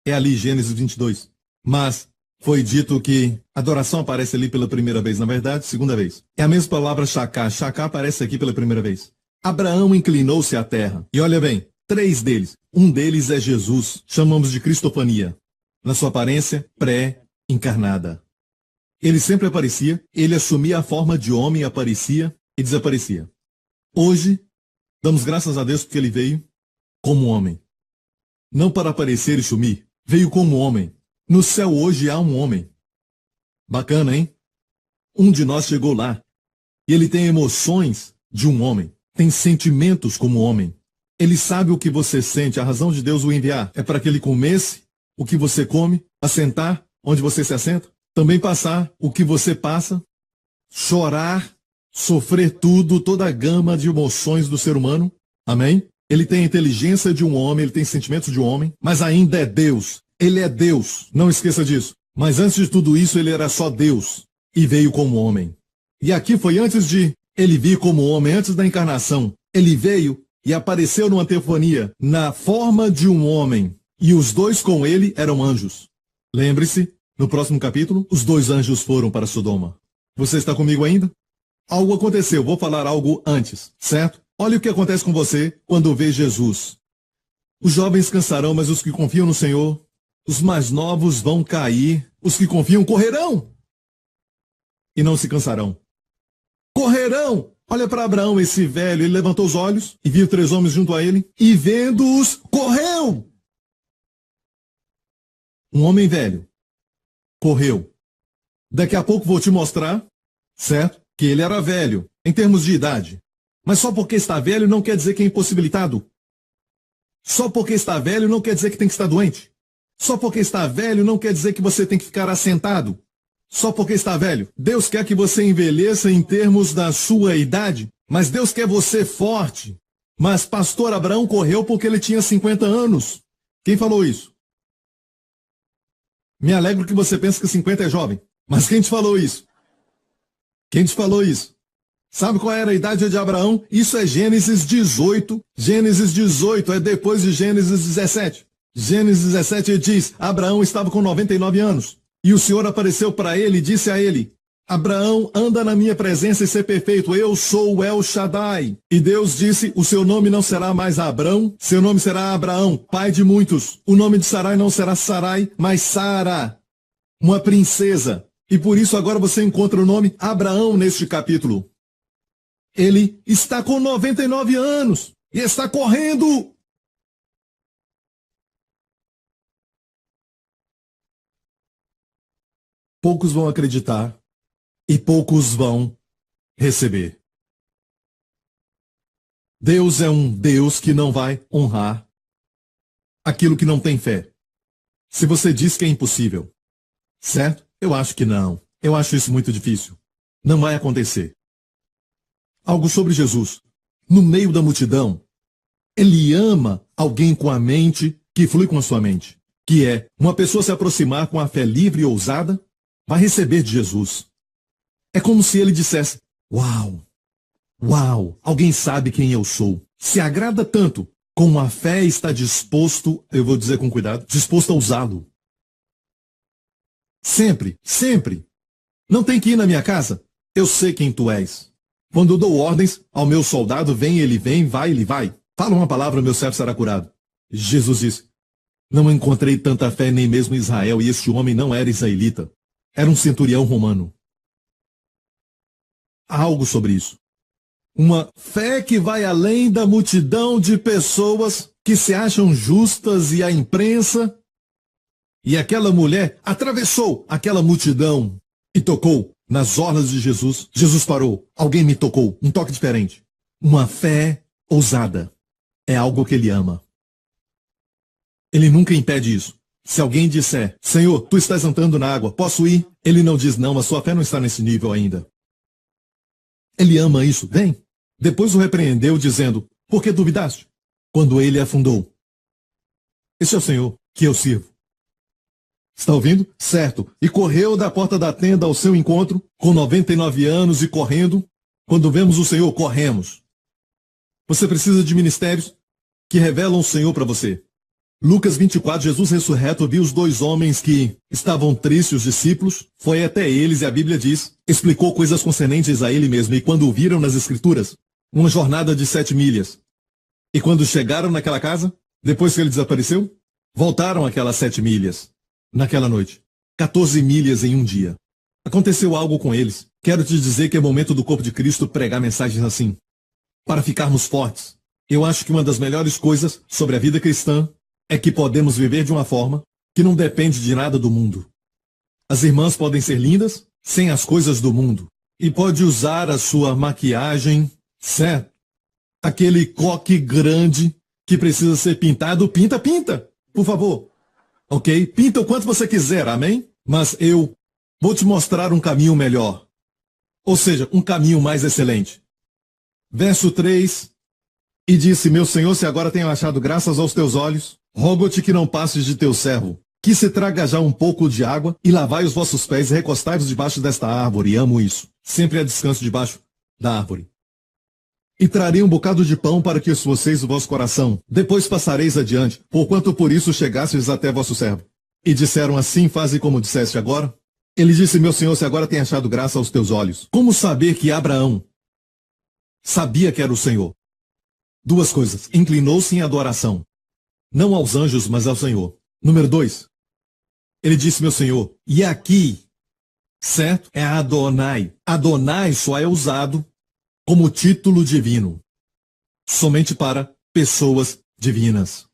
é ali, Gênesis 22. Mas foi dito que adoração aparece ali pela primeira vez, na verdade, segunda vez. É a mesma palavra Shacá. Shacá aparece aqui pela primeira vez. Abraão inclinou-se à terra. E olha bem, 3 deles. Um deles é Jesus. Chamamos de cristofania. Na sua aparência pré-encarnada. Ele sempre aparecia, ele assumia a forma de homem, aparecia e desaparecia. Hoje, damos graças a Deus porque ele veio como homem. Não para aparecer e sumir, veio como homem. No céu hoje há um homem. Bacana, hein? Um de nós chegou lá. E ele tem emoções de um homem. Tem sentimentos como homem. Ele sabe o que você sente. A razão de Deus o enviar é para que ele comesse o que você come, assentar onde você se assenta. Também passar o que você passa, chorar, sofrer tudo, toda a gama de emoções do ser humano. Amém? Ele tem a inteligência de um homem, ele tem sentimentos de um homem, mas ainda é Deus. Ele é Deus, não esqueça disso. Mas antes de tudo isso, ele era só Deus e veio como homem. E aqui foi antes de ele vir como homem, antes da encarnação. Ele veio e apareceu numa teofania, na forma de um homem. E os 2 com ele eram anjos. Lembre-se, no próximo capítulo, os 2 anjos foram para Sodoma. Você está comigo ainda? Algo aconteceu, vou falar algo antes, certo? Olha o que acontece com você quando vê Jesus. Os jovens cansarão, mas os que confiam no Senhor, os mais novos vão cair, os que confiam correrão e não se cansarão. Correrão! Olha para Abraão, esse velho, ele levantou os olhos e viu 3 homens junto a ele, e vendo-os, correu! Um homem velho correu. Daqui a pouco vou te mostrar, certo? Que ele era velho, em termos de idade. Mas só porque está velho não quer dizer que é impossibilitado. Só porque está velho não quer dizer que tem que estar doente. Só porque está velho não quer dizer que você tem que ficar assentado. Só porque está velho. Deus quer que você envelheça em termos da sua idade, mas Deus quer você forte. Mas pastor Abraão correu porque ele tinha 50 anos. Quem falou isso? Me alegro que você pensa que 50 é jovem. Mas quem te falou isso? Quem te falou isso? Sabe qual era a idade de Abraão? Isso é Gênesis 18. Gênesis 18 é depois de Gênesis 17. Gênesis 17 diz, Abraão estava com 99 anos. E o Senhor apareceu para ele e disse a ele, Abraão, anda na minha presença e ser perfeito, eu sou o El Shaddai. E Deus disse, o seu nome não será mais Abrão, seu nome será Abraão, pai de muitos. O nome de Sarai não será Sarai, mas Sara, uma princesa. E por isso agora você encontra o nome Abraão neste capítulo. Ele está com 99 anos e está correndo. Poucos vão acreditar e poucos vão receber. Deus é um Deus que não vai honrar aquilo que não tem fé. Se você diz que é impossível, Certo? Eu acho que não. Eu acho isso muito difícil. Não vai acontecer. Algo sobre Jesus. No meio da multidão, ele ama alguém com a mente que flui com a sua mente. Que é uma pessoa se aproximar com a fé livre e ousada, vai receber de Jesus. É como se ele dissesse: uau, uau, alguém sabe quem eu sou. Se agrada tanto, com a fé está disposto, eu vou dizer com cuidado, disposto a usá-lo. Sempre, sempre. Não tem que ir na minha casa? Eu sei quem tu és. Quando eu dou ordens ao meu soldado, vem, ele vem, vai, ele vai. Fala uma palavra, meu servo será curado. Jesus disse: não encontrei tanta fé nem mesmo em Israel, e este homem não era israelita. Era um centurião romano. Há algo sobre isso. Uma fé que vai além da multidão de pessoas que se acham justas e a imprensa. E aquela mulher atravessou aquela multidão e tocou nas orlas de Jesus. Jesus parou. Alguém me tocou. Um toque diferente. Uma fé ousada. É algo que ele ama. Ele nunca impede isso. Se alguém disser: Senhor, tu estás andando na água, posso ir? Ele não diz: não, a sua fé não está nesse nível ainda. Ele ama isso. Vem. Depois o repreendeu, dizendo: por que duvidaste? Quando ele afundou. Esse é o Senhor que eu sirvo. Está ouvindo? Certo. E correu da porta da tenda ao seu encontro, com 99 anos e correndo. Quando vemos o Senhor, corremos. Você precisa de ministérios que revelam o Senhor para você. Lucas 24, Jesus ressurreto viu os dois homens que estavam tristes, os discípulos, foi até eles e a Bíblia diz, explicou coisas concernentes a ele mesmo, e quando o viram nas Escrituras, uma jornada de 7 milhas. E quando chegaram naquela casa, depois que ele desapareceu, voltaram aquelas 7 milhas. Naquela noite, 14 milhas em um dia. Aconteceu algo com eles. Quero te dizer que é momento do corpo de Cristo pregar mensagens assim, para ficarmos fortes. Eu acho que uma das melhores coisas sobre a vida cristã é que podemos viver de uma forma que não depende de nada do mundo. As irmãs podem ser lindas sem as coisas do mundo. E pode usar a sua maquiagem, certo? Aquele coque grande que precisa ser pintado, pinta, por favor. Ok? Pinta o quanto você quiser, amém? Mas eu vou te mostrar um caminho melhor. Ou seja, um caminho mais excelente. Verso 3. E disse: meu Senhor, se agora tenho achado graças aos teus olhos, rogo-te que não passes de teu servo, que se traga já um pouco de água, e lavai os vossos pés e recostai-vos debaixo desta árvore. E amo isso. Sempre há descanso debaixo da árvore. E trarei um bocado de pão para que esforceis o vosso coração. Depois passareis adiante, porquanto por isso chegastes até vosso servo. E disseram: assim, faze como disseste agora. Ele disse: meu Senhor, se agora tenho achado graça aos teus olhos. Como saber que Abraão sabia que era o Senhor? Duas coisas. Inclinou-se em adoração. Não aos anjos, mas ao Senhor. Número 2. Ele disse: meu Senhor. E aqui, certo? É Adonai. Adonai só é usado como título divino. Somente para pessoas divinas.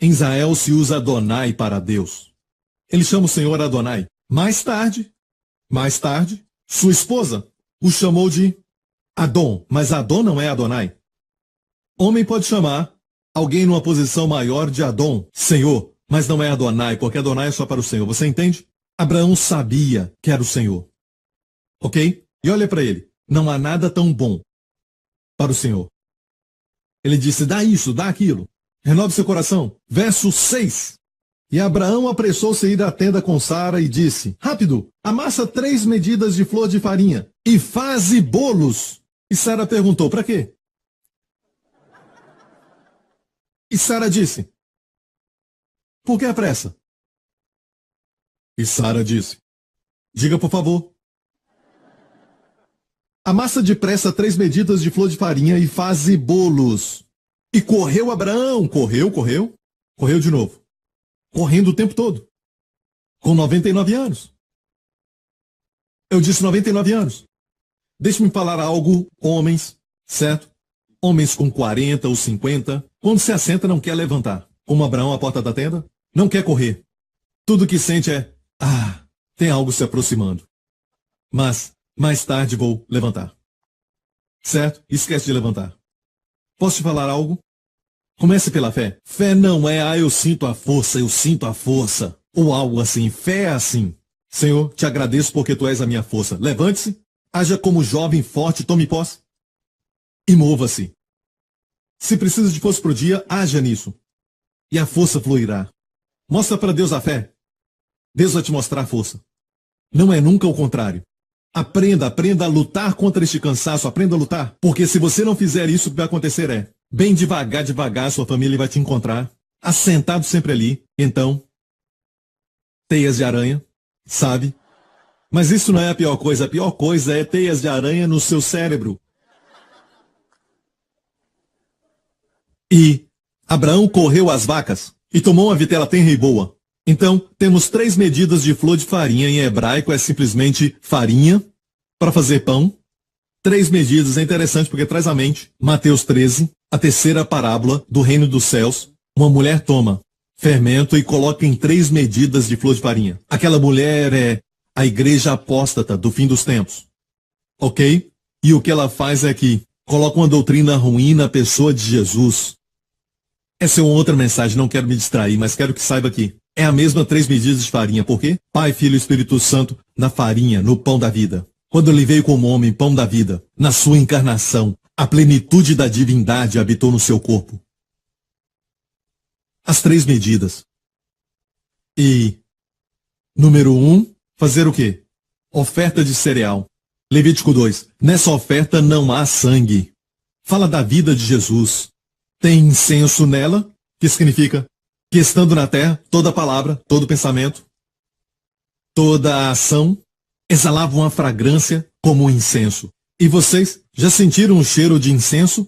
Em Israel se usa Adonai para Deus. Ele chama o Senhor Adonai. Mais tarde, sua esposa o chamou de Adon. Mas Adon não é Adonai. Homem pode chamar alguém numa posição maior de Adon, Senhor, mas não é Adonai, porque Adonai é só para o Senhor. Você entende? Abraão sabia que era o Senhor. Ok? E olha para ele. Não há nada tão bom para o Senhor. Ele disse: dá isso, dá aquilo. Renove seu coração. Verso 6. E Abraão apressou-se a ir à tenda com Sara e disse: rápido, amassa 3 medidas de flor de farinha e faze bolos. E Sara perguntou: para quê? E Sara disse: por que a pressa? E Sara disse: diga por favor. Amassa depressa 3 medidas de flor de farinha e faze bolos. E correu Abraão, correu de novo. Correndo o tempo todo. Com 99 anos. Eu disse 99 anos. Deixe-me falar algo, homens, certo? Homens com 40 ou 50, quando se assenta não quer levantar. Como Abraão à porta da tenda, não quer correr. Tudo que sente é: tem algo se aproximando. Mas mais tarde vou levantar. Certo? Esquece de levantar. Posso te falar algo? Comece pela fé. Fé não é: eu sinto a força. ou algo assim. Fé é assim. Senhor, te agradeço porque tu és a minha força. Levante-se, haja como jovem forte, tome posse e mova-se. Se precisa de força pro dia, haja nisso. E a força fluirá. Mostra para Deus a fé. Deus vai te mostrar a força. Não é nunca o contrário. Aprenda a lutar contra este cansaço, aprenda a lutar. Porque se você não fizer isso, o que vai acontecer é, bem devagar, sua família vai te encontrar, assentado sempre ali. Então, teias de aranha, sabe? Mas isso não é a pior coisa é teias de aranha no seu cérebro. E Abraão correu às vacas e tomou uma vitela tenra e boa. Então, temos 3 medidas de flor de farinha. Em hebraico é simplesmente farinha para fazer pão. 3 medidas, é interessante porque traz à mente Mateus 13, a terceira parábola do reino dos céus. Uma mulher toma fermento e coloca em 3 medidas de flor de farinha. Aquela mulher é a igreja apóstata do fim dos tempos. Ok? E o que ela faz é que coloca uma doutrina ruim na pessoa de Jesus. Essa é uma outra mensagem, não quero me distrair, mas quero que saiba aqui. É a mesma 3 medidas de farinha. Por quê? Pai, Filho e Espírito Santo na farinha, no pão da vida. Quando ele veio como homem, pão da vida, na sua encarnação, a plenitude da divindade habitou no seu corpo. As 3 medidas. E, número 1, fazer o quê? Oferta de cereal. Levítico 2. Nessa oferta não há sangue. Fala da vida de Jesus. Tem incenso nela, que significa que estando na terra, toda palavra, todo pensamento, toda a ação, exalava uma fragrância como um incenso. E vocês já sentiram o cheiro de incenso?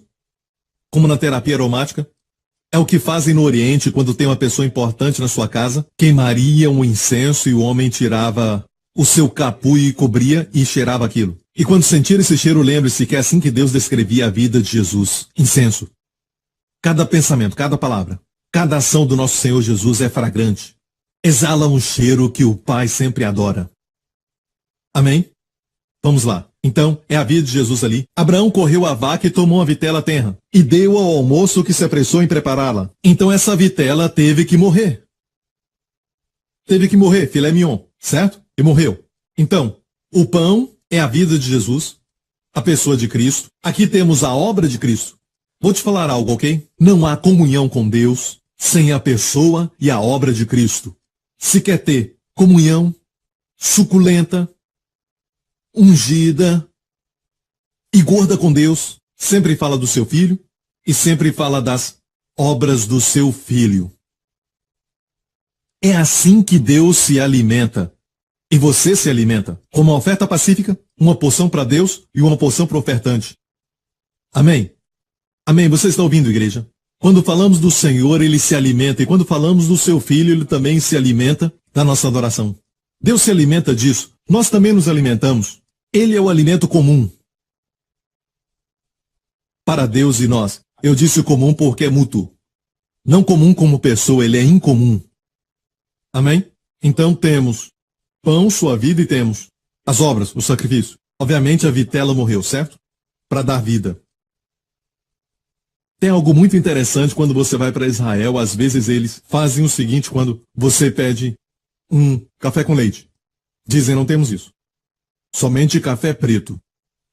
Como na terapia aromática? É o que fazem no Oriente quando tem uma pessoa importante na sua casa. Queimariam um incenso e o homem tirava o seu capuz e cobria e cheirava aquilo. E quando sentir esse cheiro, lembre-se que é assim que Deus descrevia a vida de Jesus. Incenso. Cada pensamento, cada palavra, cada ação do nosso Senhor Jesus é fragrante. Exala um cheiro que o Pai sempre adora. Amém? Vamos lá. Então, é a vida de Jesus ali. Abraão correu à vaca e tomou uma vitela tenra. E deu ao almoço que se apressou em prepará-la. Então essa vitela teve que morrer. Teve que morrer, filé mignon, certo? E morreu. Então, o pão é a vida de Jesus, a pessoa de Cristo. Aqui temos a obra de Cristo. Vou te falar algo, ok? Não há comunhão com Deus sem a pessoa e a obra de Cristo. Se quer ter comunhão suculenta, ungida e gorda com Deus, sempre fala do seu filho e sempre fala das obras do seu filho. É assim que Deus se alimenta. E você se alimenta com uma oferta pacífica, uma porção para Deus e uma porção para o ofertante. Amém? Amém? Você está ouvindo, igreja? Quando falamos do Senhor, Ele se alimenta. E quando falamos do seu Filho, Ele também se alimenta da nossa adoração. Deus se alimenta disso. Nós também nos alimentamos. Ele é o alimento comum. Para Deus e nós. Eu disse comum porque é mútuo. Não comum como pessoa, Ele é incomum. Amém? Então temos pão, sua vida, e temos as obras, o sacrifício. Obviamente a vitela morreu, certo? Para dar vida. Tem algo muito interessante quando você vai para Israel. Às vezes eles fazem o seguinte quando você pede um café com leite. Dizem, não temos isso. Somente café preto.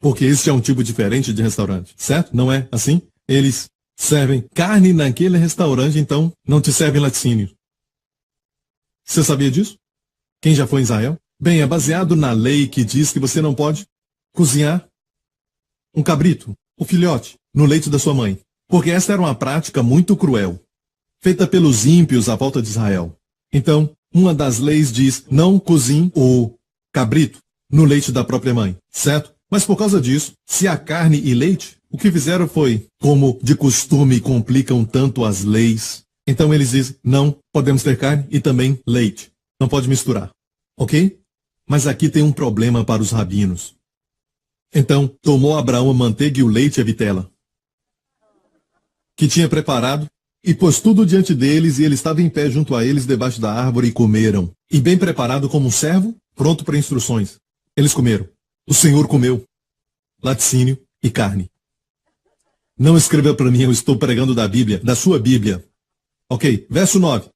Porque esse é um tipo diferente de restaurante, certo? Não é assim? Eles servem carne naquele restaurante, então não te servem laticínios. Você sabia disso? Quem já foi em Israel? Bem, é baseado na lei que diz que você não pode cozinhar um cabrito, o filhote, no leite da sua mãe. Porque essa era uma prática muito cruel, feita pelos ímpios à volta de Israel. Então, uma das leis diz, não cozinhe o cabrito no leite da própria mãe, certo? Mas por causa disso, se há carne e leite, o que fizeram foi, como de costume complicam tanto as leis, então eles dizem, não podemos ter carne e também leite. Não pode misturar, ok? Mas aqui tem um problema para os rabinos. Então, tomou Abraão a manteiga e o leite e a vitela, que tinha preparado, e pôs tudo diante deles, e ele estava em pé junto a eles debaixo da árvore, e comeram. E bem preparado como um servo, pronto para instruções. Eles comeram. O Senhor comeu laticínio e carne. Não escreva para mim, eu estou pregando da Bíblia, da sua Bíblia. Ok, verso 9.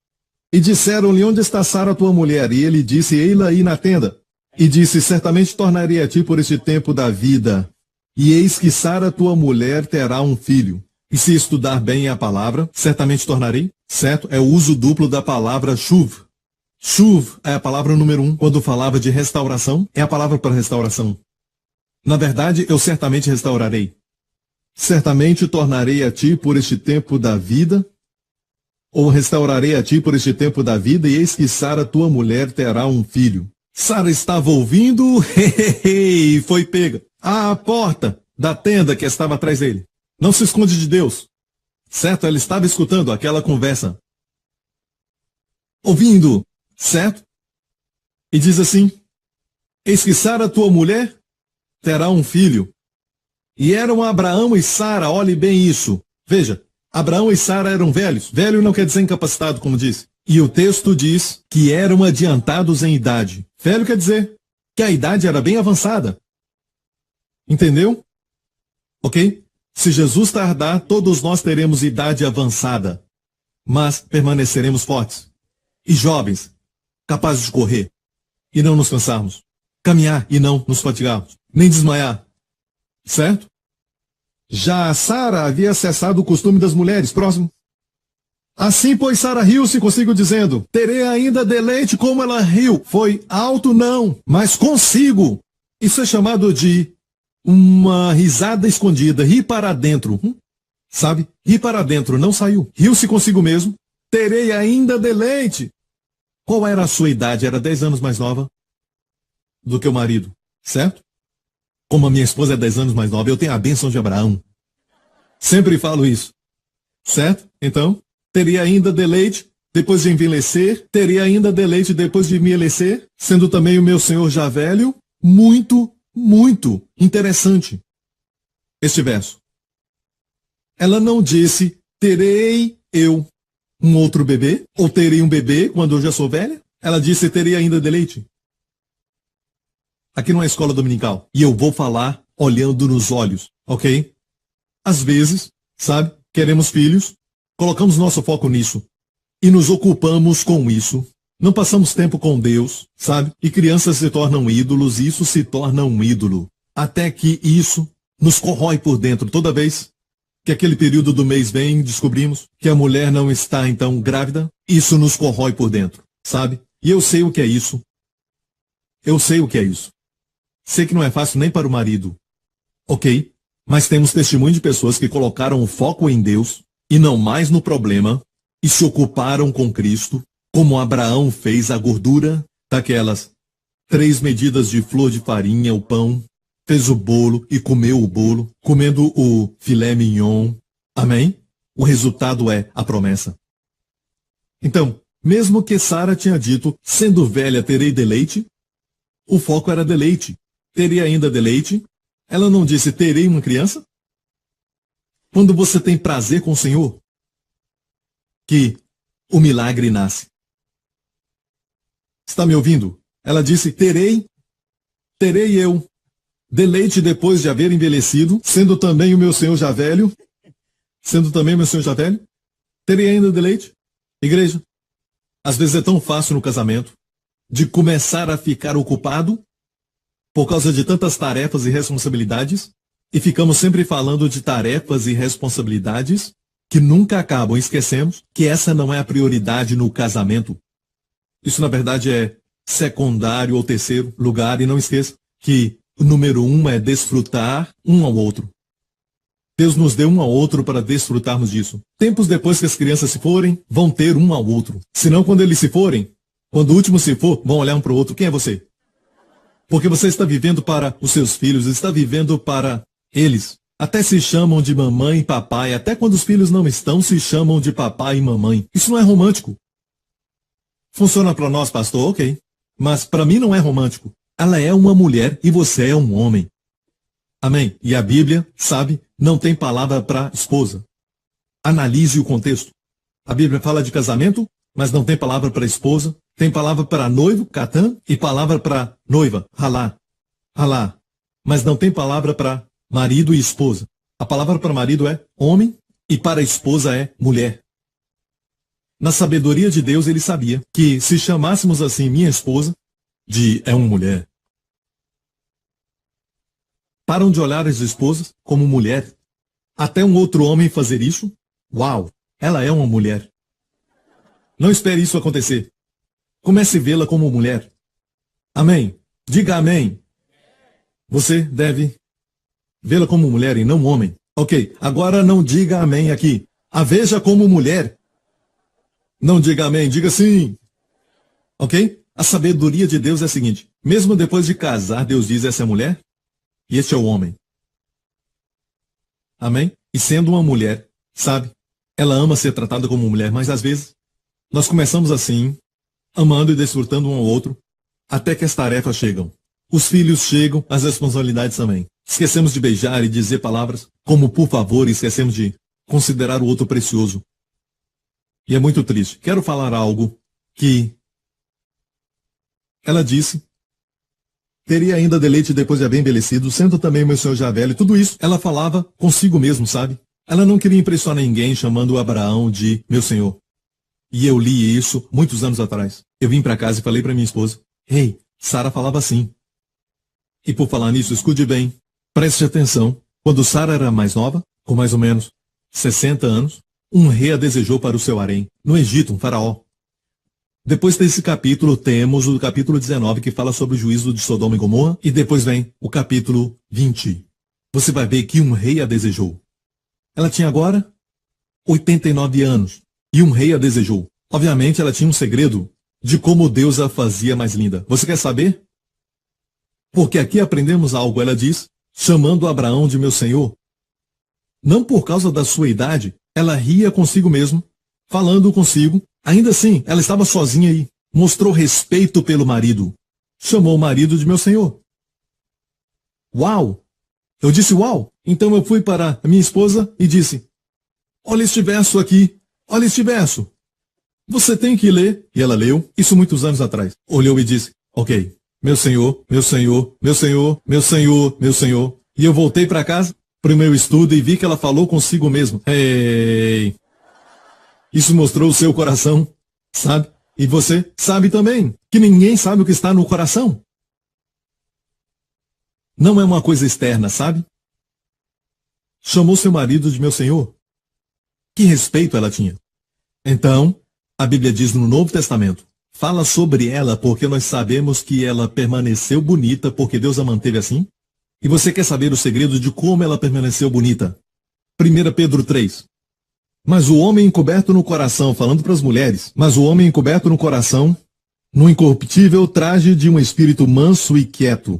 E disseram-lhe, onde está Sara, tua mulher? E ele disse, ei-la aí na tenda. E disse, certamente tornarei a ti por este tempo da vida. E eis que Sara, tua mulher, terá um filho. E se estudar bem a palavra, certamente tornarei. Certo? É o uso duplo da palavra shuv. Shuv é a palavra número 1. Quando falava de restauração, é a palavra para restauração. Na verdade, eu certamente restaurarei. Certamente tornarei a ti por este tempo da vida, ou restaurarei a ti por este tempo da vida, e eis que Sara, tua mulher, terá um filho. Sara estava ouvindo, e foi pega à porta da tenda que estava atrás dele. Não se esconde de Deus. Certo? Ela estava escutando aquela conversa. Ouvindo. Certo? E diz assim, eis que Sara, tua mulher, terá um filho. E eram Abraão e Sara, olhe bem isso. Veja, Abraão e Sara eram velhos. Velho não quer dizer incapacitado, como disse. E o texto diz que eram adiantados em idade. Velho quer dizer que a idade era bem avançada. Entendeu? Ok? Se Jesus tardar, todos nós teremos idade avançada. Mas permaneceremos fortes. E jovens, capazes de correr. E não nos cansarmos. Caminhar e não nos fatigarmos. Nem desmaiar. Certo? Já Sara havia cessado o costume das mulheres. Próximo. Assim, pois, Sara riu-se consigo, dizendo, terei ainda deleite como ela riu. Foi alto, não, mas consigo. Isso é chamado de uma risada escondida. Ri para dentro. Sabe? Ri para dentro, não saiu. Riu-se consigo mesmo. Terei ainda deleite. Qual era a sua idade? Era 10 anos mais nova do que o marido. Certo? Como a minha esposa é 10 anos mais nova, eu tenho a bênção de Abraão. Sempre falo isso. Certo? Então, teria ainda deleite depois de envelhecer, teria ainda deleite depois de envelhecer, sendo também o meu senhor já velho. Muito, muito interessante este verso. Ela não disse, terei eu um outro bebê, ou terei um bebê quando eu já sou velha. Ela disse, terei ainda deleite. Aqui não é escola dominical. E eu vou falar olhando nos olhos, ok? Às vezes, sabe, queremos filhos, colocamos nosso foco nisso e nos ocupamos com isso. Não passamos tempo com Deus, sabe? E crianças se tornam ídolos e isso se torna um ídolo. Até que isso nos corrói por dentro. Toda vez que aquele período do mês vem, descobrimos que a mulher não está então grávida, isso nos corrói por dentro, sabe? E eu sei o que é isso. Eu sei o que é isso. Sei que não é fácil nem para o marido. Ok? Mas temos testemunho de pessoas que colocaram o foco em Deus e não mais no problema e se ocuparam com Cristo, como Abraão fez a gordura daquelas 3 medidas de flor de farinha, o pão, fez o bolo e comeu o bolo, comendo o filé mignon. Amém? O resultado é a promessa. Então, mesmo que Sara tinha dito, sendo velha terei deleite, o foco era deleite. Teria ainda deleite? Ela não disse, terei uma criança? Quando você tem prazer com o Senhor, que o milagre nasce. Está me ouvindo? Ela disse, terei eu deleite depois de haver envelhecido, sendo também o meu Senhor já velho? Terei ainda deleite? Igreja, às vezes é tão fácil no casamento de começar a ficar ocupado por causa de tantas tarefas e responsabilidades, e ficamos sempre falando de tarefas e responsabilidades que nunca acabam. Esquecemos que essa não é a prioridade no casamento. Isso, na verdade, é secundário ou terceiro lugar, e não esqueça que o número 1 é desfrutar um ao outro. Deus nos deu um ao outro para desfrutarmos disso. Tempos depois que as crianças se forem, vão ter um ao outro. Senão, quando eles se forem, quando o último se for, vão olhar um para o outro. Quem é você? Porque você está vivendo para os seus filhos, está vivendo para eles. Até se chamam de mamãe e papai, até quando os filhos não estão, se chamam de papai e mamãe. Isso não é romântico. Funciona para nós, pastor, ok. Mas para mim não é romântico. Ela é uma mulher e você é um homem. Amém? E a Bíblia, sabe, não tem palavra para esposa. Analise o contexto. A Bíblia fala de casamento, mas não tem palavra para esposa. Tem palavra para noivo, Catã, e palavra para noiva, Halá. Halá. Mas não tem palavra para marido e esposa. A palavra para marido é homem e para a esposa é mulher. Na sabedoria de Deus, ele sabia que se chamássemos assim minha esposa, de é uma mulher. Param de olhar as esposas como mulher. Até um outro homem fazer isso? Uau, ela é uma mulher. Não espere isso acontecer. Comece a vê-la como mulher. Amém. Diga amém. Você deve vê-la como mulher e não homem. Ok, agora não diga amém aqui. A veja como mulher. Não diga amém, diga sim. Ok? A sabedoria de Deus é a seguinte. Mesmo depois de casar, Deus diz essa é a mulher e este é o homem. Amém? E sendo uma mulher, sabe? Ela ama ser tratada como mulher, mas às vezes nós começamos assim, amando e desfrutando um ao outro, até que as tarefas chegam. Os filhos chegam, as responsabilidades também. Esquecemos de beijar e dizer palavras como por favor e esquecemos de considerar o outro precioso. E é muito triste. Quero falar algo que ela disse. Teria ainda deleite depois de bem envelhecido, sendo também meu senhor já velho. Tudo isso ela falava consigo mesmo, sabe? Ela não queria impressionar ninguém chamando Abraão de meu senhor. E eu li isso muitos anos atrás. Eu vim para casa e falei para minha esposa, ei, Sara falava assim. E por falar nisso, escute bem, preste atenção. Quando Sara era mais nova, com mais ou menos 60 anos, um rei a desejou para o seu harém, no Egito, um faraó. Depois desse capítulo, temos o capítulo 19, que fala sobre o juízo de Sodoma e Gomorra, e depois vem o capítulo 20. Você vai ver que um rei a desejou. Ela tinha agora 89 anos, e um rei a desejou. Obviamente, ela tinha um segredo de como Deus a fazia mais linda. Você quer saber? Porque aqui aprendemos algo, ela diz, chamando Abraão de meu senhor. Não por causa da sua idade, ela ria consigo mesmo, falando consigo. Ainda assim, ela estava sozinha aí. Mostrou respeito pelo marido. Chamou o marido de meu senhor. Uau! Eu disse uau! Então eu fui para a minha esposa e disse, olha este verso aqui, olha este verso. Você tem que ler. E ela leu, isso muitos anos atrás. Olhou e disse, ok, meu senhor, meu senhor, meu senhor, meu senhor, meu senhor. E eu voltei para casa, para o meu estudo e vi que ela falou consigo mesmo. Ei! Isso mostrou o seu coração, sabe? E você sabe também que ninguém sabe o que está no coração. Não é uma coisa externa, sabe? Chamou seu marido de meu senhor. Que respeito ela tinha. Então, a Bíblia diz no Novo Testamento, fala sobre ela porque nós sabemos que ela permaneceu bonita porque Deus a manteve assim. E você quer saber o segredo de como ela permaneceu bonita? 1 Pedro 3. Mas o homem encoberto no coração, falando para as mulheres, mas o homem encoberto no coração, no incorruptível traje de um espírito manso e quieto,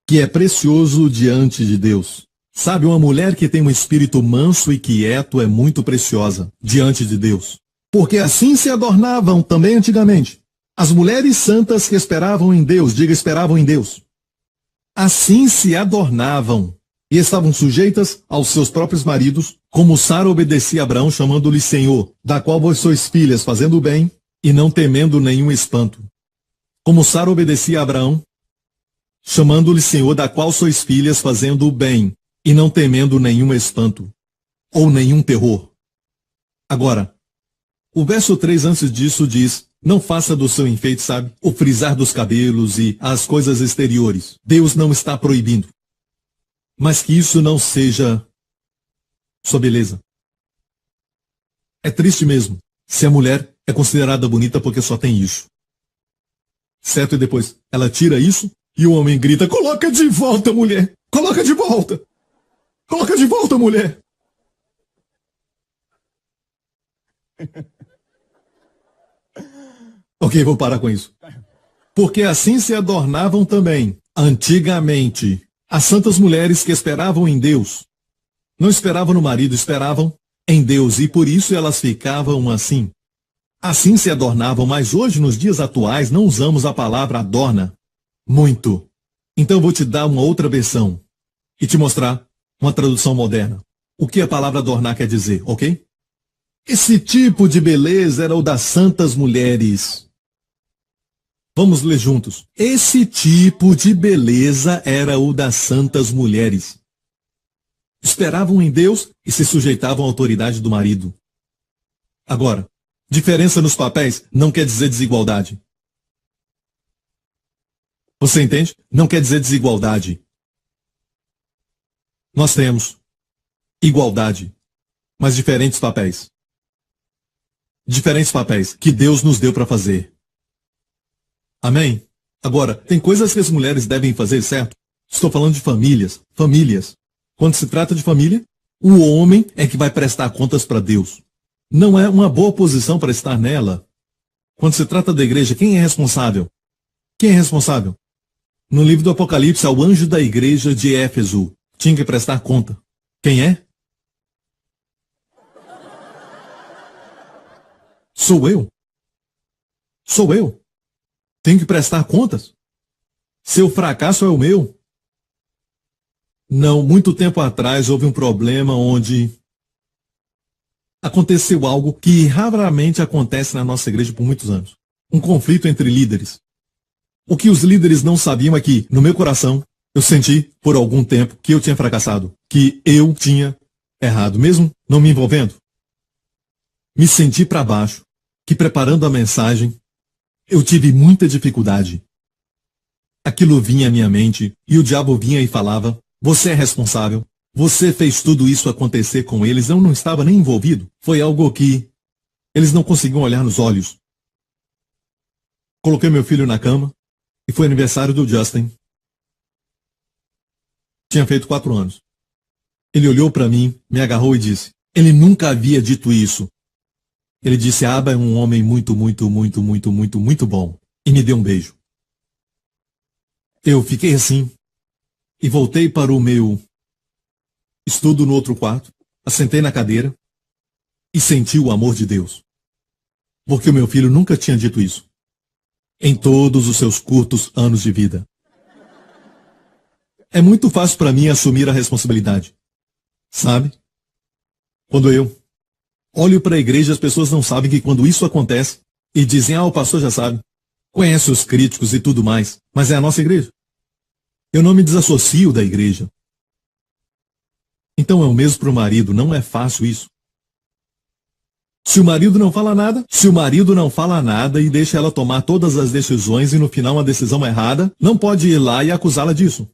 que é precioso diante de Deus. Sabe, uma mulher que tem um espírito manso e quieto é muito preciosa diante de Deus. Porque assim se adornavam também antigamente. As mulheres santas que esperavam em Deus, diga esperavam em Deus. Assim se adornavam e estavam sujeitas aos seus próprios maridos, como Sara obedecia a Abraão, chamando-lhe Senhor, da qual vós sois filhas, fazendo o bem e não temendo nenhum espanto. Como Sara obedecia a Abraão, chamando-lhe Senhor, da qual sois filhas, fazendo o bem e não temendo nenhum espanto ou nenhum terror. Agora, o verso 3 antes disso diz, não faça do seu enfeite, sabe, o frisar dos cabelos e as coisas exteriores. Deus não está proibindo. Mas que isso não seja sua beleza. É triste mesmo, se a mulher é considerada bonita porque só tem isso. Certo? E depois ela tira isso e o homem grita, coloca de volta, mulher! Coloca de volta! Coloca de volta, mulher! Ok, vou parar com isso. Porque assim se adornavam também, antigamente, as santas mulheres que esperavam em Deus. Não esperavam no marido, esperavam em Deus, e por isso elas ficavam assim. Assim se adornavam, mas hoje, nos dias atuais, não usamos a palavra adorna muito. Então vou te dar uma outra versão e te mostrar uma tradução moderna. O que a palavra adornar quer dizer, ok? Esse tipo de beleza era o das santas mulheres. Vamos ler juntos. Esse tipo de beleza era o das santas mulheres. Esperavam em Deus e se sujeitavam à autoridade do marido. Agora, Diferença nos papéis não quer dizer desigualdade. Você entende? Não quer dizer desigualdade. Nós temos igualdade, mas diferentes papéis. Diferentes papéis que Deus nos deu para fazer. Amém? Agora, tem coisas que as mulheres devem fazer, certo? Estou falando de famílias. Famílias. Quando se trata de família, o homem é que vai prestar contas para Deus. Não é uma boa posição para estar nela. Quando se trata da igreja, quem é responsável? Quem é responsável? No livro do Apocalipse, ao anjo da igreja de Éfeso, tinha que prestar conta. Quem é? Sou eu. Sou eu. Tenho que prestar contas. Seu fracasso é o meu. Não, muito tempo atrás houve um problema onde aconteceu algo que raramente acontece na nossa igreja por muitos anos. Um conflito entre líderes. O que os líderes não sabiam é que, no meu coração, eu senti, por algum tempo, que eu tinha fracassado. Que eu tinha errado, mesmo não me envolvendo. Me senti para baixo, que preparando a mensagem, eu tive muita dificuldade. Aquilo vinha à minha mente, e o diabo vinha e falava, você é responsável. Você fez tudo isso acontecer com eles, eu não estava nem envolvido. Foi algo que eles não conseguiam olhar nos olhos. Coloquei meu filho na cama e foi aniversário do Justin. Tinha feito 4 anos. Ele olhou para mim, me agarrou e disse, ele nunca havia dito isso. Ele disse, Abba é um homem muito bom. E me deu um beijo. Eu fiquei assim e voltei para o meu estudo no outro quarto, assentei na cadeira e senti o amor de Deus. Porque o meu filho nunca tinha dito isso. Em todos os seus curtos anos de vida. É muito fácil para mim assumir a responsabilidade. Sabe? Quando eu olho para a igreja, as pessoas não sabem que quando isso acontece, e dizem, o pastor já sabe, conhece os críticos e tudo mais, mas é a nossa igreja. Eu não me desassocio da igreja. Então é o mesmo para o marido, não é fácil isso. Se o marido não fala nada e deixa ela tomar todas as decisões e no final uma decisão errada, não pode ir lá e acusá-la disso.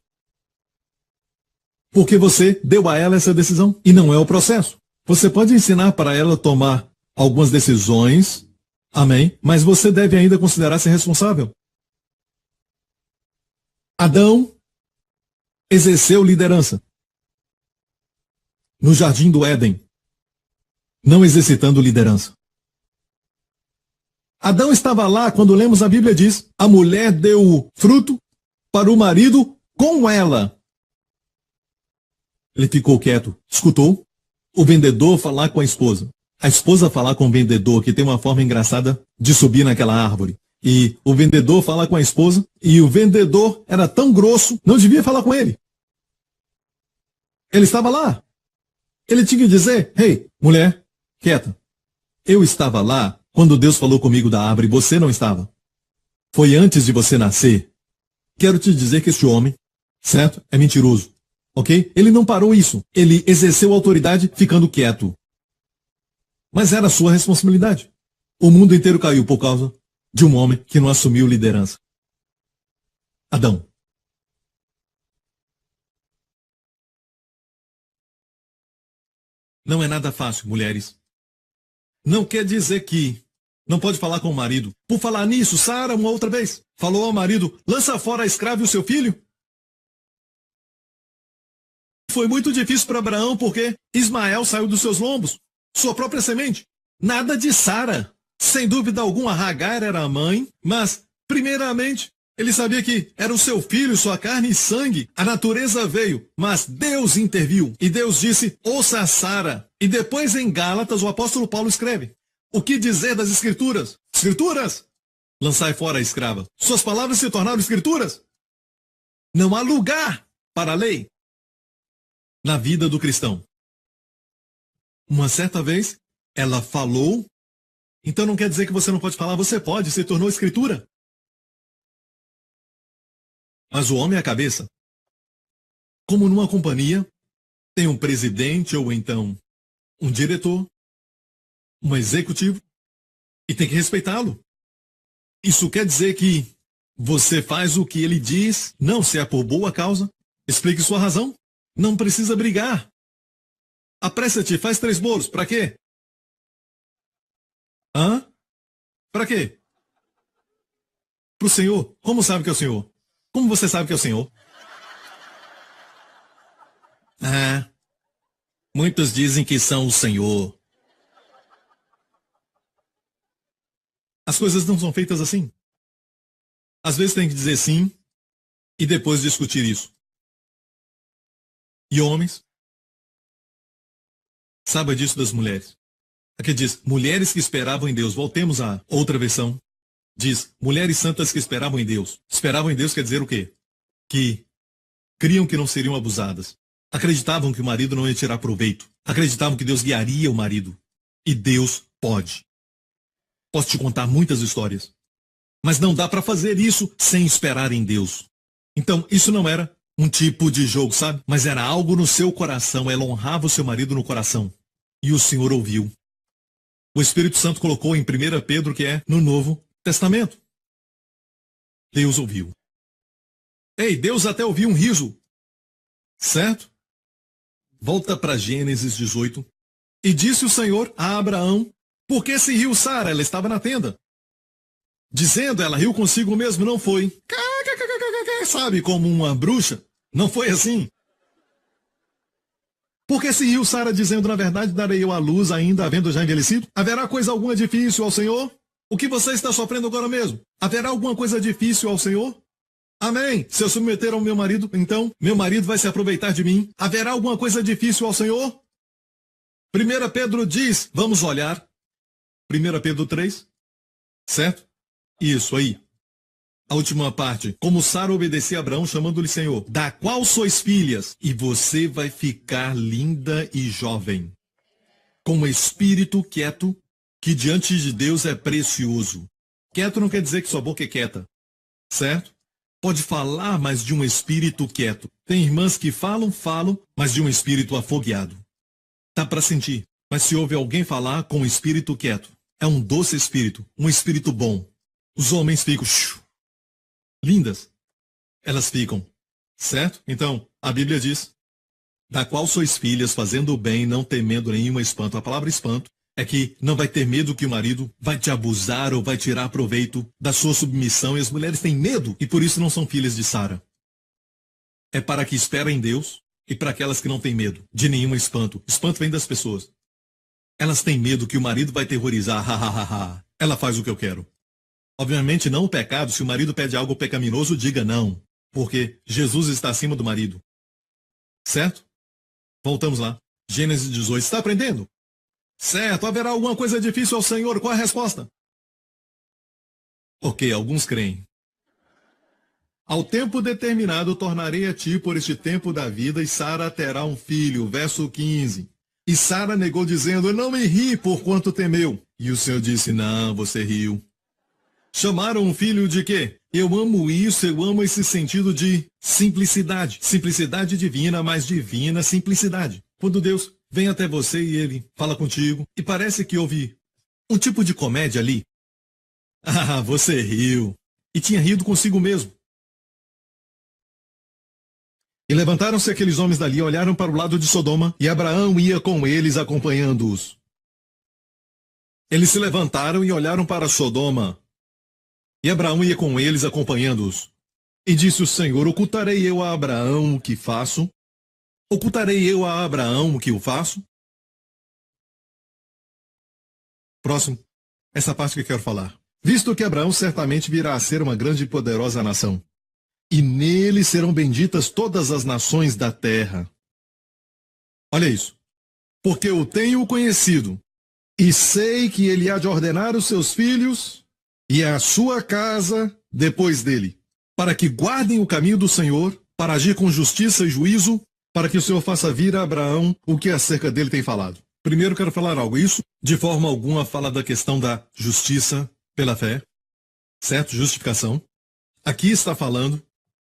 Porque você deu a ela essa decisão e não é o processo. Você pode ensinar para ela tomar algumas decisões, amém, mas você deve ainda considerar-se responsável. Adão exerceu liderança no jardim do Éden, não exercitando liderança. Adão estava lá quando lemos a Bíblia diz, a mulher deu o fruto para o marido com ela. Ele ficou quieto, escutou o vendedor falar com a esposa falar com o vendedor, que tem uma forma engraçada de subir naquela árvore. E o vendedor fala com a esposa, e o vendedor era tão grosso, não devia falar com ele. Ele estava lá. Ele tinha que dizer, hey, mulher, quieta. Eu estava lá quando Deus falou comigo da árvore, você não estava. Foi antes de você nascer. Quero te dizer que este homem, certo, é mentiroso. Ok? Ele não parou isso. Ele exerceu autoridade ficando quieto. Mas era sua responsabilidade. O mundo inteiro caiu por causa de um homem que não assumiu liderança. Adão. Não é nada fácil, mulheres. Não quer dizer que não pode falar com o marido. Por falar nisso, Sara, uma outra vez, falou ao marido, lança fora a escrava e o seu filho. Foi muito difícil para Abraão porque Ismael saiu dos seus lombos, sua própria semente. Nada de Sara. Sem dúvida alguma, Hagar era a mãe, mas, primeiramente, ele sabia que era o seu filho, sua carne e sangue. A natureza veio, mas Deus interviu. E Deus disse, ouça a Sara. E depois em Gálatas, o apóstolo Paulo escreve, o que dizer das escrituras? Escrituras? Lançai fora a escrava. Suas palavras se tornaram escrituras? Não há lugar para a lei na vida do cristão. Uma certa vez, ela falou, então não quer dizer que você não pode falar, você pode, se tornou escritura. Mas o homem é a cabeça. Como numa companhia, tem um presidente ou então um diretor, um executivo, E tem que respeitá-lo. Isso quer dizer que você faz o que ele diz, não se é por boa causa. Explique sua razão. Não precisa brigar. Apressa-te, faz 3 bolos. Para quê? Hã? Para quê? Pro Senhor. Como sabe que é o Senhor? Como você sabe que é o Senhor? Ah, muitos dizem que são o Senhor. As coisas não são feitas assim. Às vezes tem que dizer sim e depois discutir isso. E homens? Saiba disso das mulheres. Aqui diz, mulheres que esperavam em Deus. Voltemos à outra versão. Diz, mulheres santas que esperavam em Deus. Esperavam em Deus quer dizer o quê? Que criam que não seriam abusadas. Acreditavam que o marido não ia tirar proveito. Acreditavam que Deus guiaria o marido. E Deus pode. Posso te contar muitas histórias. Mas não dá para fazer isso sem esperar em Deus. Então, isso não era um tipo de jogo, sabe? Mas era algo no seu coração. Ela honrava o seu marido no coração. E o Senhor ouviu. O Espírito Santo colocou em 1 Pedro, que é no Novo Testamento. Deus ouviu. Ei, Deus até ouviu um riso. Certo? Volta para Gênesis 18. E disse o Senhor a Abraão, por que se riu Sara? Ela estava na tenda. Dizendo, ela riu consigo mesmo, não foi. Sabe, como uma bruxa? Não foi assim. Por que se riu Sara dizendo, na verdade, darei eu à luz ainda, havendo já envelhecido? Haverá coisa alguma difícil ao Senhor? O que você está sofrendo agora mesmo? Haverá alguma coisa difícil ao Senhor? Amém. Se eu submeter ao meu marido, então, meu marido vai se aproveitar de mim. Haverá alguma coisa difícil ao Senhor? 1 Pedro diz, vamos olhar. 1 Pedro 3, certo? Isso aí. A última parte. Como Sara obedecia a Abraão, chamando-lhe Senhor, da qual sois filhas, e você vai ficar linda e jovem. Com um espírito quieto, que diante de Deus é precioso. Quieto não quer dizer que sua boca é quieta, certo? Pode falar, mas de um espírito quieto. Tem irmãs que falam, mas de um espírito afogueado. Dá para sentir. Mas se ouve alguém falar com um espírito quieto, é um doce espírito, um espírito bom. Os homens ficam lindas. Elas ficam, certo? Então, a Bíblia diz, da qual sois filhas, fazendo o bem, não temendo nenhum espanto. A palavra espanto é que não vai ter medo que o marido vai te abusar ou vai tirar proveito da sua submissão. E as mulheres têm medo e por isso não são filhas de Sara. É para que esperem em Deus e para aquelas que não têm medo de nenhum espanto. Espanto vem das pessoas. Elas têm medo que o marido vai terrorizar. Ela faz o que eu quero. Obviamente não o pecado. Se o marido pede algo pecaminoso, diga não. Porque Jesus está acima do marido. Certo? Voltamos lá. Gênesis 18. Está aprendendo? Certo. Haverá alguma coisa difícil ao Senhor? Qual a resposta? Ok, alguns creem. Ao tempo determinado tornarei a ti por este tempo da vida, e Sara terá um filho. Verso 15. E Sara negou, dizendo, não me ri, porquanto temeu. E o Senhor disse, não, você riu. Chamaram um filho de quê? Eu amo isso, eu amo esse sentido de simplicidade. Simplicidade divina, mas divina simplicidade. Quando Deus vem até você e Ele fala contigo, e parece que houve um tipo de comédia ali. Ah, você riu. E tinha rido consigo mesmo. E levantaram-se aqueles homens dali, olharam para o lado de Sodoma, e Abraão ia com eles, acompanhando-os. Eles se levantaram e olharam para Sodoma, e Abraão ia com eles, acompanhando-os. E disse o Senhor, ocultarei eu a Abraão o que faço? Ocultarei eu a Abraão o que eu faço? Próximo. Essa parte que eu quero falar. Visto que Abraão certamente virá a ser uma grande e poderosa nação, e nele serão benditas todas as nações da terra. Olha isso. Porque eu tenho conhecido, e sei que ele há de ordenar os seus filhos e a sua casa depois dele, para que guardem o caminho do Senhor, para agir com justiça e juízo, para que o Senhor faça vir a Abraão o que acerca dele tem falado. Primeiro quero falar algo. Isso, de forma alguma, fala da questão da justiça pela fé, certo? Justificação. Aqui está falando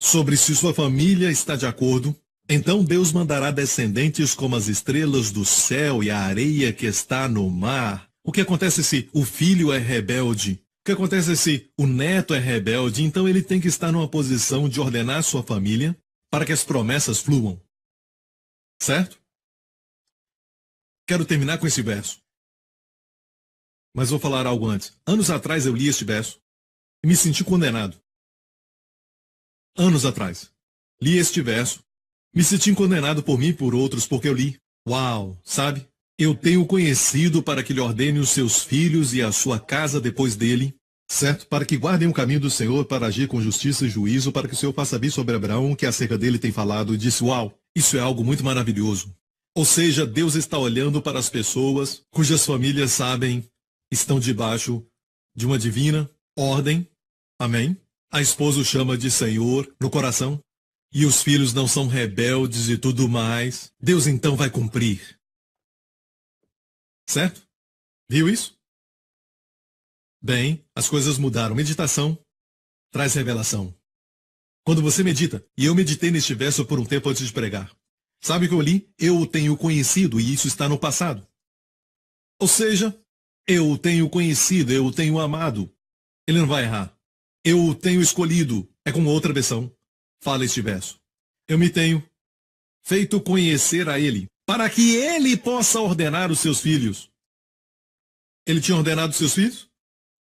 sobre se sua família está de acordo, então Deus mandará descendentes como as estrelas do céu e a areia que está no mar. O que acontece se o filho é rebelde? O que acontece se o neto é rebelde? Então ele tem que estar numa posição de ordenar sua família para que as promessas fluam. Certo? Quero terminar com esse verso. Mas vou falar algo antes. Anos atrás eu li este verso e me senti condenado. Anos atrás. Li este verso, me senti condenado por mim e por outros porque eu li. Uau, sabe? Eu tenho conhecido para que lhe ordene os seus filhos e a sua casa depois dele, certo? Para que guardem o caminho do Senhor para agir com justiça e juízo, para que o Senhor faça saber sobre Abraão, que acerca dele tem falado, e disse, uau, isso é algo muito maravilhoso. Ou seja, Deus está olhando para as pessoas cujas famílias sabem, estão debaixo de uma divina ordem. Amém? A esposa o chama de Senhor no coração. E os filhos não são rebeldes e tudo mais. Deus então vai cumprir. Certo? Viu isso? Bem, as coisas mudaram. Meditação traz revelação. Quando você medita, e eu meditei neste verso por um tempo antes de pregar. Sabe o que eu li? Eu o tenho conhecido e isso está no passado. Ou seja, eu o tenho conhecido, eu o tenho amado. Ele não vai errar. Eu o tenho escolhido. É como outra versão. Fala este verso. Eu me tenho feito conhecer a ele, para que ele possa ordenar os seus filhos. Ele tinha ordenado os seus filhos?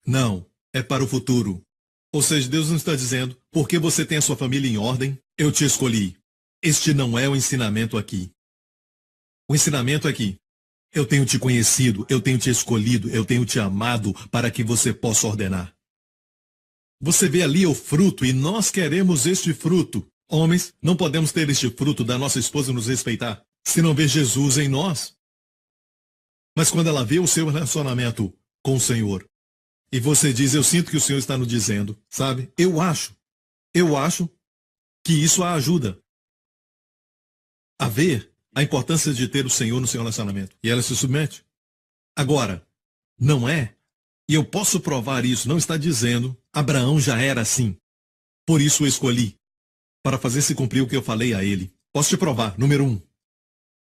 Não, é para o futuro. Ou seja, Deus não está dizendo, porque você tem a sua família em ordem, eu te escolhi. Este não é o ensinamento aqui. O ensinamento é que eu tenho te conhecido, eu tenho te escolhido, eu tenho te amado para que você possa ordenar. Você vê ali o fruto e nós queremos este fruto. Homens, não podemos ter este fruto da nossa esposa nos respeitar se não ver Jesus em nós. Mas quando ela vê o seu relacionamento com o Senhor e você diz, eu sinto que o Senhor está nos dizendo, sabe? Eu acho que isso a ajuda a ver a importância de ter o Senhor no seu relacionamento. E ela se submete. Agora, não é, e eu posso provar isso, não está dizendo, Abraão já era assim. Por isso o escolhi, para fazer se cumprir o que eu falei a ele. Posso te provar, número 1.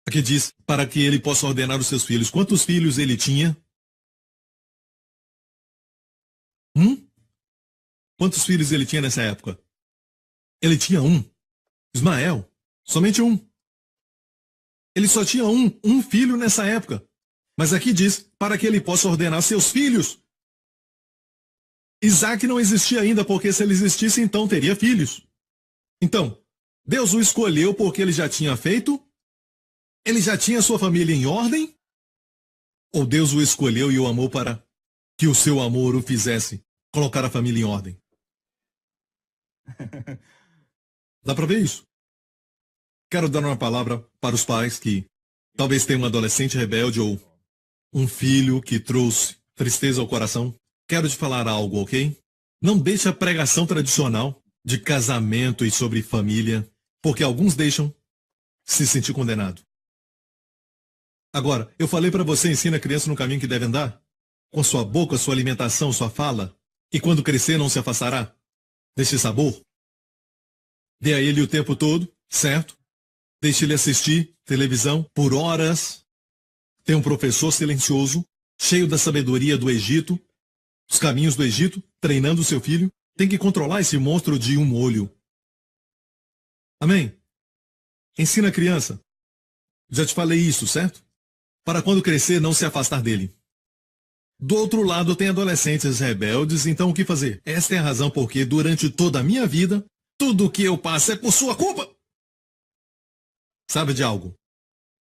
Aqui diz, para que ele possa ordenar os seus filhos. Quantos filhos ele tinha? Quantos filhos ele tinha nessa época? Ele tinha um. Ismael. Somente um. Ele só tinha um filho nessa época. Mas aqui diz, para que ele possa ordenar seus filhos. Isaac não existia ainda, porque se ele existisse, então teria filhos. Então, Deus o escolheu porque ele já tinha feito? Ele já tinha sua família em ordem? Ou Deus o escolheu e o amou para que o seu amor o fizesse colocar a família em ordem? Dá para ver isso? Quero dar uma palavra para os pais que talvez tenham um adolescente rebelde ou um filho que trouxe tristeza ao coração. Quero te falar algo, ok? Não deixe a pregação tradicional de casamento e sobre família, porque alguns deixam se sentir condenado. Agora, eu falei para você, ensina a criança no caminho que deve andar, com sua boca, sua alimentação, sua fala, e quando crescer não se afastará desse sabor. Dê a ele o tempo todo, certo? Deixe ele assistir televisão por horas. Tem um professor silencioso, cheio da sabedoria do Egito, os caminhos do Egito, treinando o seu filho. Tem que controlar esse monstro de um olho. Amém? Ensina a criança. Já te falei isso, certo? Para quando crescer não se afastar dele. Do outro lado tem adolescentes rebeldes, então o que fazer? Esta é a razão porque durante toda a minha vida, tudo o que eu passo é por sua culpa. Sabe de algo?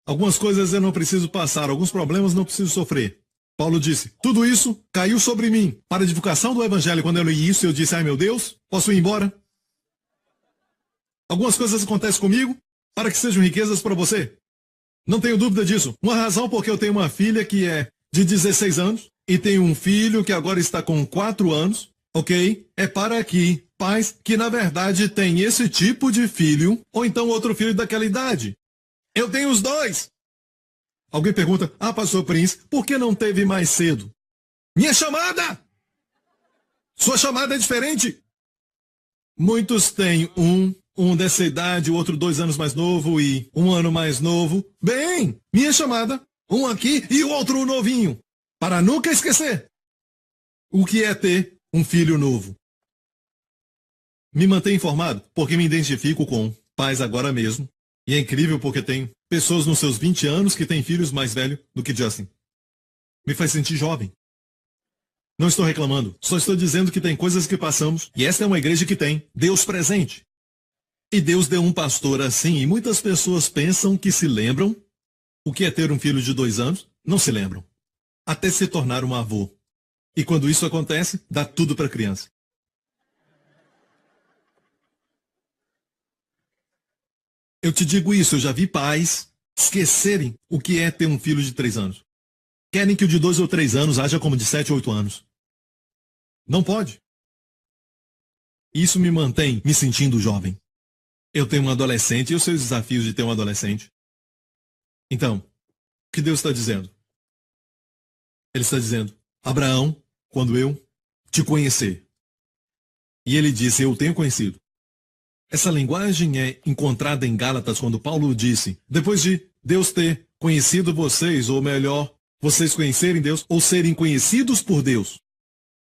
Algumas coisas eu não preciso passar, alguns problemas não preciso sofrer. Paulo disse, tudo isso caiu sobre mim. Para a divulgação do Evangelho, quando eu li isso, eu disse, ai meu Deus, posso ir embora? Algumas coisas acontecem comigo para que sejam riquezas para você. Não tenho dúvida disso. Uma razão porque eu tenho uma filha que é de 16 anos e tenho um filho que agora está com 4 anos, ok? É para que pais que na verdade têm esse tipo de filho, ou então outro filho daquela idade. Eu tenho os dois. Alguém pergunta, pastor Prince, por que não teve mais cedo? Minha chamada! Sua chamada é diferente. Muitos têm um dessa idade, o outro 2 anos mais novo e 1 ano mais novo. Bem, minha chamada, um aqui e o outro novinho. para nunca esquecer o que é ter um filho novo. Me mantenho informado porque me identifico com pais agora mesmo. E é incrível porque tem pessoas nos seus 20 anos que têm filhos mais velhos do que Justin. Me faz sentir jovem. Não estou reclamando, só estou dizendo que tem coisas que passamos, e esta é uma igreja que tem Deus presente. E Deus deu um pastor assim, e muitas pessoas pensam que se lembram o que é ter um filho de 2 anos, não se lembram. Até se tornar um avô. E quando isso acontece, dá tudo para a criança. Eu te digo isso, eu já vi pais esquecerem o que é ter um filho de 3 anos. Querem que o de 2 ou 3 anos haja como de 7 ou 8 anos. Não pode. Isso me mantém me sentindo jovem. Eu tenho um adolescente e eu sei os desafios de ter um adolescente. Então, o que Deus está dizendo? Ele está dizendo, Abraão, quando eu te conhecer. E ele disse, eu tenho conhecido. Essa linguagem é encontrada em Gálatas quando Paulo disse, depois de Deus ter conhecido vocês, ou melhor, vocês conhecerem Deus, ou serem conhecidos por Deus.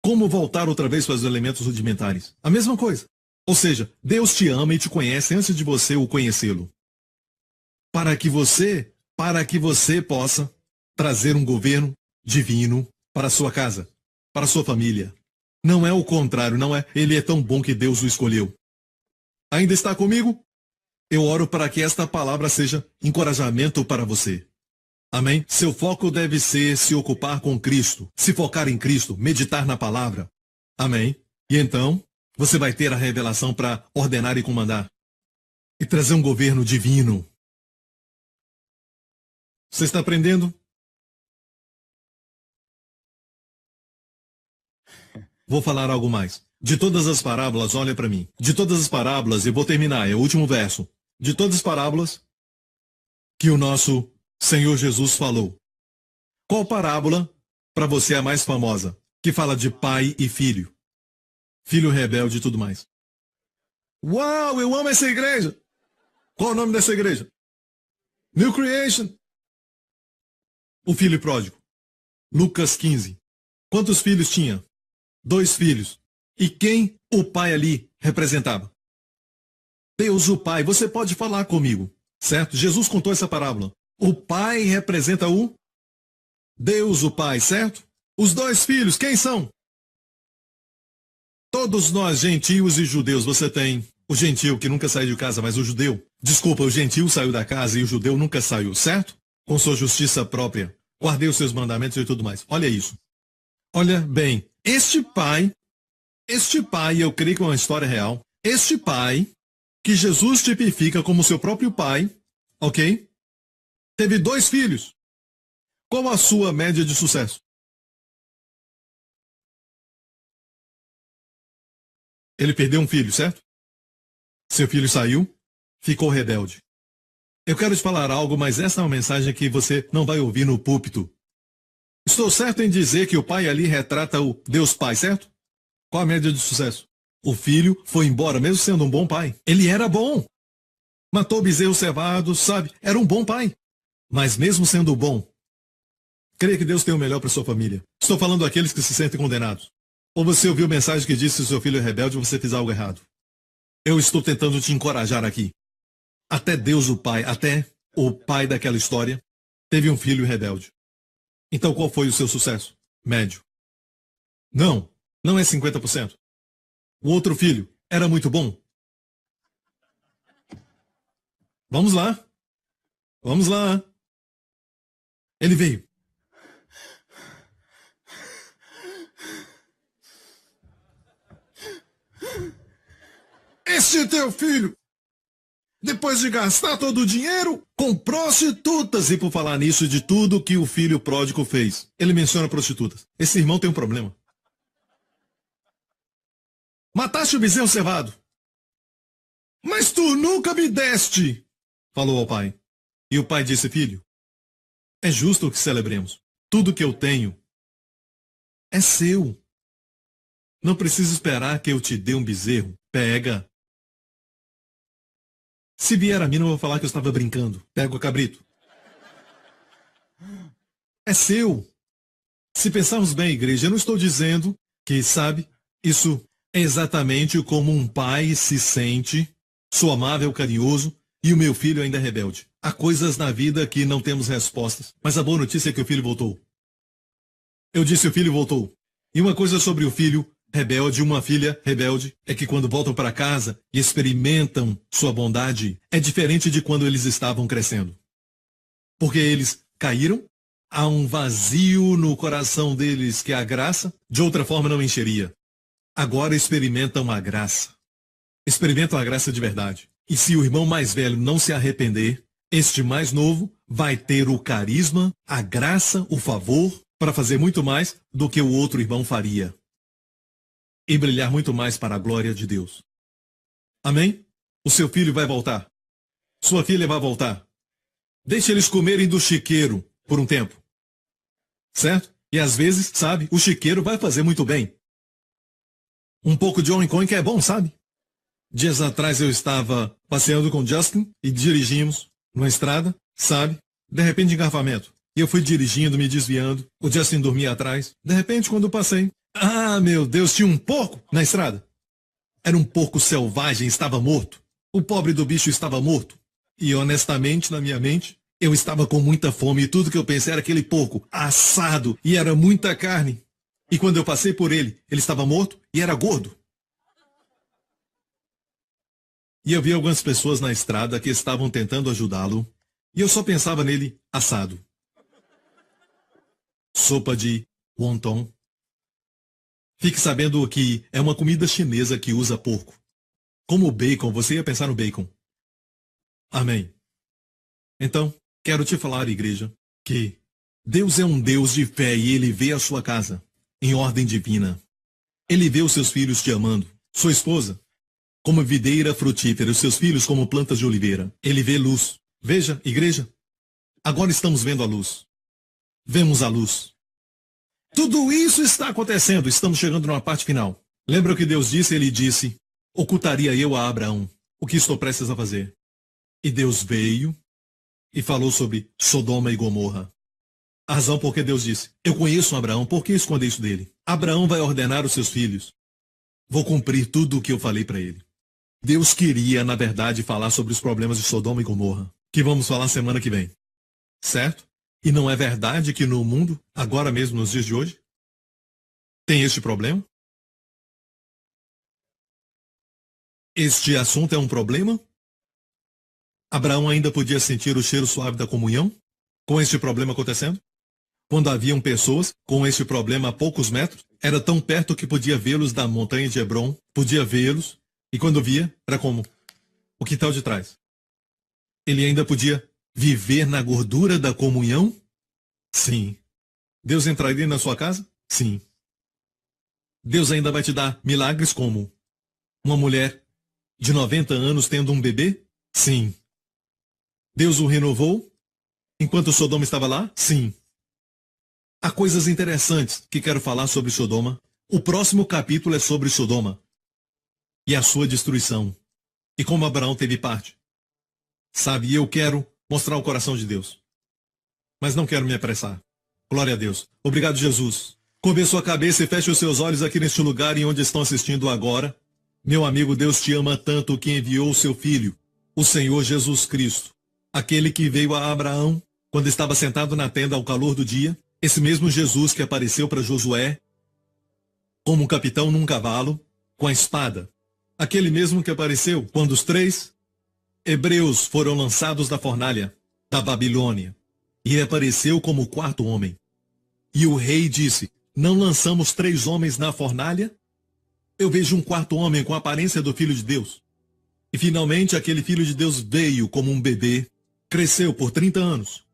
Como voltar outra vez para os elementos rudimentares? A mesma coisa. Ou seja, Deus te ama e te conhece antes de você o conhecê-lo. Para que você possa trazer um governo divino para a sua casa, para a sua família. Não é o contrário, não é ele é tão bom que Deus o escolheu. Ainda está comigo? Eu oro para que esta palavra seja encorajamento para você. Amém? Seu foco deve ser se ocupar com Cristo, se focar em Cristo, meditar na palavra. Amém? E então, você vai ter a revelação para ordenar e comandar. E trazer um governo divino. Você está aprendendo? Vou falar algo mais. De todas as parábolas, olha para mim. De todas as parábolas, eu vou terminar, é o último verso. De todas as parábolas que o nosso Senhor Jesus falou. Qual parábola, para você, é a mais famosa? Que fala de pai e filho. Filho rebelde e tudo mais. Uau, eu amo essa igreja! Qual o nome dessa igreja? New Creation. O filho pródigo. Lucas 15. Quantos filhos tinha? 2 filhos. E quem o pai ali representava? Deus o Pai. Você pode falar comigo, certo? Jesus contou essa parábola. O pai representa o Deus o Pai, certo? Os 2 filhos, quem são? Todos nós, gentios e judeus, você tem o gentio que nunca saiu de casa, mas o judeu. Desculpa, o gentio saiu da casa e o judeu nunca saiu, certo? Com sua justiça própria. Guardei os seus mandamentos e tudo mais. Olha isso. Olha bem, este pai, eu creio que é uma história real. Este pai, que Jesus tipifica como seu próprio pai, ok? Teve 2 filhos. Qual a sua média de sucesso? Ele perdeu um filho, certo? Seu filho saiu, ficou rebelde. Eu quero te falar algo, mas essa é uma mensagem que você não vai ouvir no púlpito. Estou certo em dizer que o pai ali retrata o Deus Pai, certo? Qual a média de sucesso? O filho foi embora, mesmo sendo um bom pai. Ele era bom. Matou bezerro cevado, sabe? Era um bom pai. Mas mesmo sendo bom, creia que Deus tem o melhor para sua família. Estou falando daqueles que se sentem condenados. Ou você ouviu mensagem que diz que se o seu filho é rebelde, você fez algo errado. Eu estou tentando te encorajar aqui. Até Deus o Pai, até o pai daquela história, teve um filho rebelde. Então qual foi o seu sucesso? Médio. Não, não é 50%. O outro filho era muito bom. Vamos lá. Vamos lá. Ele veio. Este é teu filho. Depois de gastar todo o dinheiro com prostitutas. E por falar nisso, de tudo que o filho pródigo fez, ele menciona prostitutas. Esse irmão tem um problema. Mataste o bezerro cevado. Mas tu nunca me deste, falou ao pai. E o pai disse, filho, é justo que celebremos. Tudo que eu tenho é seu. Não precisa esperar que eu te dê um bezerro. Pega. Se vier a mim, não vou falar que eu estava brincando. Pega o cabrito. É seu. Se pensarmos bem, igreja, eu não estou dizendo que, sabe, isso é exatamente como um pai se sente, sou amável, carinhoso, e o meu filho ainda é rebelde. Há coisas na vida que não temos respostas, mas a boa notícia é que o filho voltou. Eu disse o filho voltou. E uma coisa sobre o filho rebelde, uma filha rebelde, é que quando voltam para casa e experimentam sua bondade, é diferente de quando eles estavam crescendo. Porque eles caíram, há um vazio no coração deles que a graça, de outra forma, não encheria. Agora experimentam a graça. Experimentam a graça de verdade. E se o irmão mais velho não se arrepender, este mais novo vai ter o carisma, a graça, o favor, para fazer muito mais do que o outro irmão faria. E brilhar muito mais para a glória de Deus. Amém? O seu filho vai voltar. Sua filha vai voltar. Deixe eles comerem do chiqueiro por um tempo. Certo? E às vezes, sabe, o chiqueiro vai fazer muito bem. Um pouco de oink que é bom, sabe? Dias atrás eu estava passeando com Justin e dirigimos numa estrada, sabe? De repente engarrafamento. E eu fui dirigindo, me desviando. O Justin dormia atrás. De repente, quando eu passei... Ah, meu Deus, tinha um porco na estrada. Era um porco selvagem, estava morto. O pobre do bicho estava morto. E honestamente, na minha mente, eu estava com muita fome e tudo que eu pensei era aquele porco assado e era muita carne. E quando eu passei por ele, ele estava morto e era gordo. E eu vi algumas pessoas na estrada que estavam tentando ajudá-lo e eu só pensava nele assado. Sopa de wonton. Fique sabendo que é uma comida chinesa que usa porco. Como o bacon, você ia pensar no bacon. Amém. Então, quero te falar, igreja, que Deus é um Deus de fé e Ele vê a sua casa em ordem divina. Ele vê os seus filhos te amando, sua esposa como videira frutífera, os seus filhos como plantas de oliveira. Ele vê luz. Veja, igreja, agora estamos vendo a luz. Vemos a luz. Tudo isso está acontecendo, estamos chegando numa parte final. Lembra o que Deus disse? Ele disse, ocultaria eu a Abraão o que estou prestes a fazer. E Deus veio e falou sobre Sodoma e Gomorra. A razão por que Deus disse, eu conheço Abraão, por que esconder isso dele? Abraão vai ordenar os seus filhos. Vou cumprir tudo o que eu falei para ele. Deus queria, na verdade, falar sobre os problemas de Sodoma e Gomorra, que vamos falar semana que vem. Certo? E não é verdade que no mundo, agora mesmo nos dias de hoje, tem este problema? Este assunto é um problema? Abraão ainda podia sentir o cheiro suave da comunhão com este problema acontecendo? Quando haviam pessoas com este problema a poucos metros, era tão perto que podia vê-los da montanha de Hebron, podia vê-los, e quando via, era como o quintal de trás. Ele ainda podia viver na gordura da comunhão? Sim. Deus entraria na sua casa? Sim. Deus ainda vai te dar milagres como uma mulher de 90 anos tendo um bebê? Sim. Deus o renovou enquanto Sodoma estava lá? Sim. Há coisas interessantes que quero falar sobre Sodoma. O próximo capítulo é sobre Sodoma e a sua destruição. E como Abraão teve parte. Sabe, eu quero mostrar o coração de Deus. Mas não quero me apressar. Glória a Deus. Obrigado, Jesus. Curve sua cabeça e feche os seus olhos aqui neste lugar em onde estão assistindo agora. Meu amigo, Deus te ama tanto que enviou o seu Filho, o Senhor Jesus Cristo. Aquele que veio a Abraão quando estava sentado na tenda ao calor do dia. Esse mesmo Jesus que apareceu para Josué como um capitão num cavalo com a espada. Aquele mesmo que apareceu quando os 3 hebreus foram lançados da fornalha da Babilônia. E apareceu como o 4º homem. E o rei disse, não lançamos 3 homens na fornalha? Eu vejo um 4º homem com a aparência do Filho de Deus. E finalmente aquele Filho de Deus veio como um bebê, cresceu por 30 anos.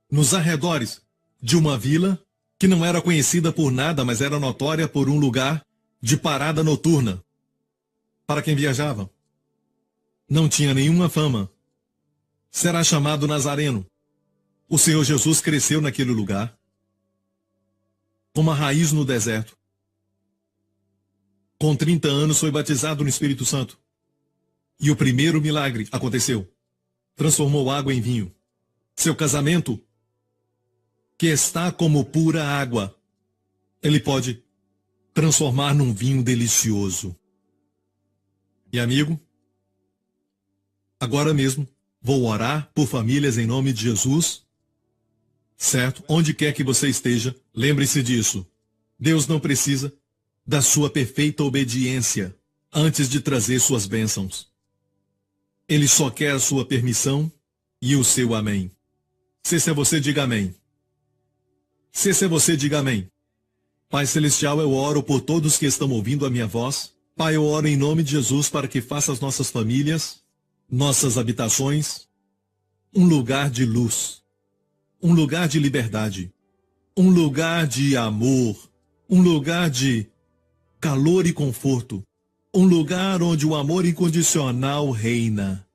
Nos arredores de uma vila que não era conhecida por nada, mas era notória por um lugar de parada noturna. Para quem viajava. Não tinha nenhuma fama. Será chamado Nazareno. O Senhor Jesus cresceu naquele lugar, como a raiz no deserto. Com 30 anos foi batizado no Espírito Santo. E o primeiro milagre aconteceu. Transformou água em vinho. Seu casamento que está como pura água, Ele pode transformar num vinho delicioso. E amigo, agora mesmo vou orar por famílias em nome de Jesus, certo? Onde quer que você esteja, lembre-se disso. Deus não precisa da sua perfeita obediência antes de trazer suas bênçãos. Ele só quer a sua permissão e o seu amém. Se esse é você, diga amém. Se esse é você, diga amém. Pai Celestial, eu oro por todos que estão ouvindo a minha voz. Pai, eu oro em nome de Jesus para que faça as nossas famílias, nossas habitações, um lugar de luz, um lugar de liberdade, um lugar de amor, um lugar de calor e conforto, um lugar onde o amor incondicional reina,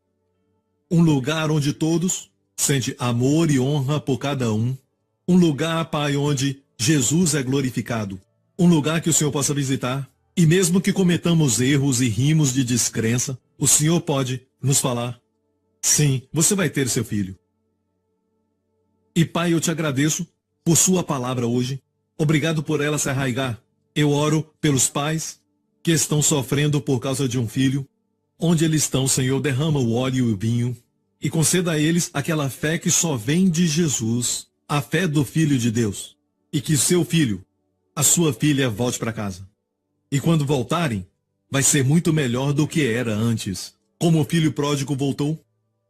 um lugar onde todos sentem amor e honra por cada um, um lugar, Pai, onde Jesus é glorificado, um lugar que o Senhor possa visitar, e mesmo que cometamos erros e rimos de descrença, o Senhor pode nos falar, sim, você vai ter seu filho. E Pai, eu te agradeço por sua palavra hoje, obrigado por ela se arraigar. Eu oro pelos pais que estão sofrendo por causa de um filho, onde eles estão, Senhor, derrama o óleo e o vinho, e conceda a eles aquela fé que só vem de Jesus, a fé do Filho de Deus, e que seu filho, a sua filha, volte para casa. E quando voltarem, vai ser muito melhor do que era antes. Como o filho pródigo voltou,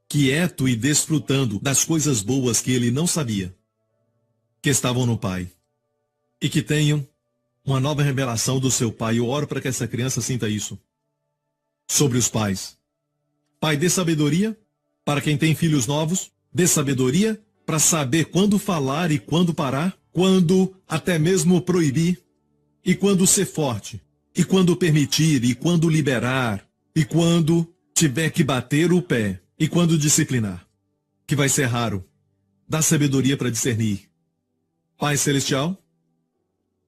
quieto e desfrutando das coisas boas que ele não sabia, que estavam no Pai. E que tenham uma nova revelação do seu Pai. Eu oro para que essa criança sinta isso. Sobre os pais. Pai, dê sabedoria para quem tem filhos novos. Dê sabedoria para saber quando falar e quando parar. Quando até mesmo proibir. E quando ser forte. E quando permitir, e quando liberar, e quando tiver que bater o pé, e quando disciplinar, que vai ser raro. Dá sabedoria para discernir. Pai Celestial,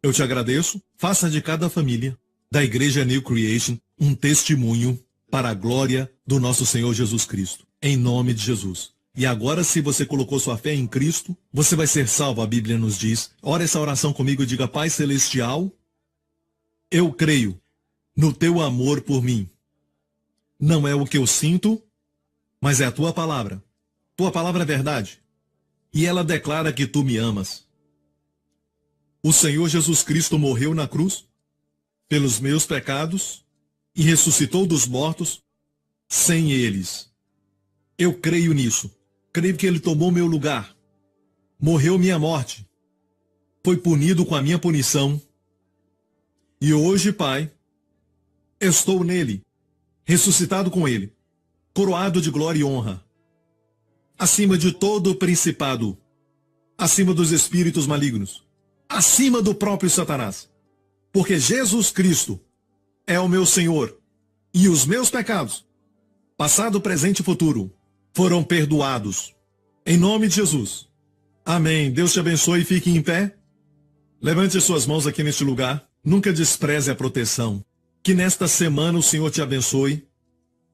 eu te agradeço, faça de cada família da Igreja New Creation um testemunho para a glória do nosso Senhor Jesus Cristo, em nome de Jesus. E agora, se você colocou sua fé em Cristo, você vai ser salvo, a Bíblia nos diz. Ora essa oração comigo e diga, Pai Celestial, eu creio no teu amor por mim. Não é o que eu sinto, mas é a tua palavra. Tua palavra é verdade. E ela declara que tu me amas. O Senhor Jesus Cristo morreu na cruz pelos meus pecados e ressuscitou dos mortos sem eles. Eu creio nisso. Creio que ele tomou meu lugar. Morreu minha morte. Foi punido com a minha punição. E hoje, Pai, estou nele, ressuscitado com ele, coroado de glória e honra, acima de todo o principado, acima dos espíritos malignos, acima do próprio Satanás. Porque Jesus Cristo é o meu Senhor, e os meus pecados, passado, presente e futuro, foram perdoados. Em nome de Jesus. Amém. Deus te abençoe e fique em pé. Levante suas mãos aqui neste lugar. Nunca despreze a proteção. Que nesta semana o Senhor te abençoe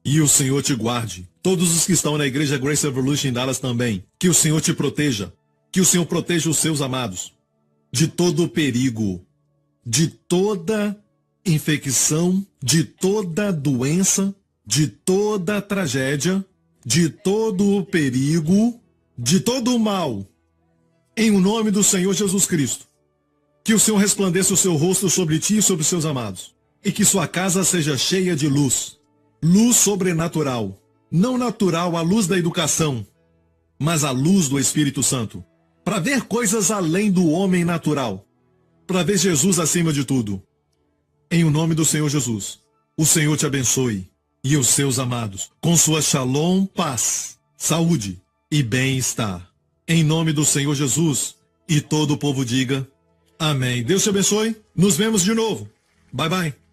e o Senhor te guarde. Todos os que estão na Igreja Grace Revolution em Dallas também. Que o Senhor te proteja. Que o Senhor proteja os seus amados de todo o perigo, de toda infecção, de toda doença, de toda tragédia, de todo o perigo, de todo o mal. Em o nome do Senhor Jesus Cristo. Que o Senhor resplandeça o seu rosto sobre ti e sobre os seus amados. E que sua casa seja cheia de luz. Luz sobrenatural. Não natural, a luz da educação, mas a luz do Espírito Santo. Para ver coisas além do homem natural. Para ver Jesus acima de tudo. Em o nome do Senhor Jesus. O Senhor te abençoe. E os seus amados. Com sua shalom, paz, saúde e bem-estar. Em nome do Senhor Jesus. E todo o povo diga... Amém. Deus te abençoe. Nos vemos de novo. Bye, bye.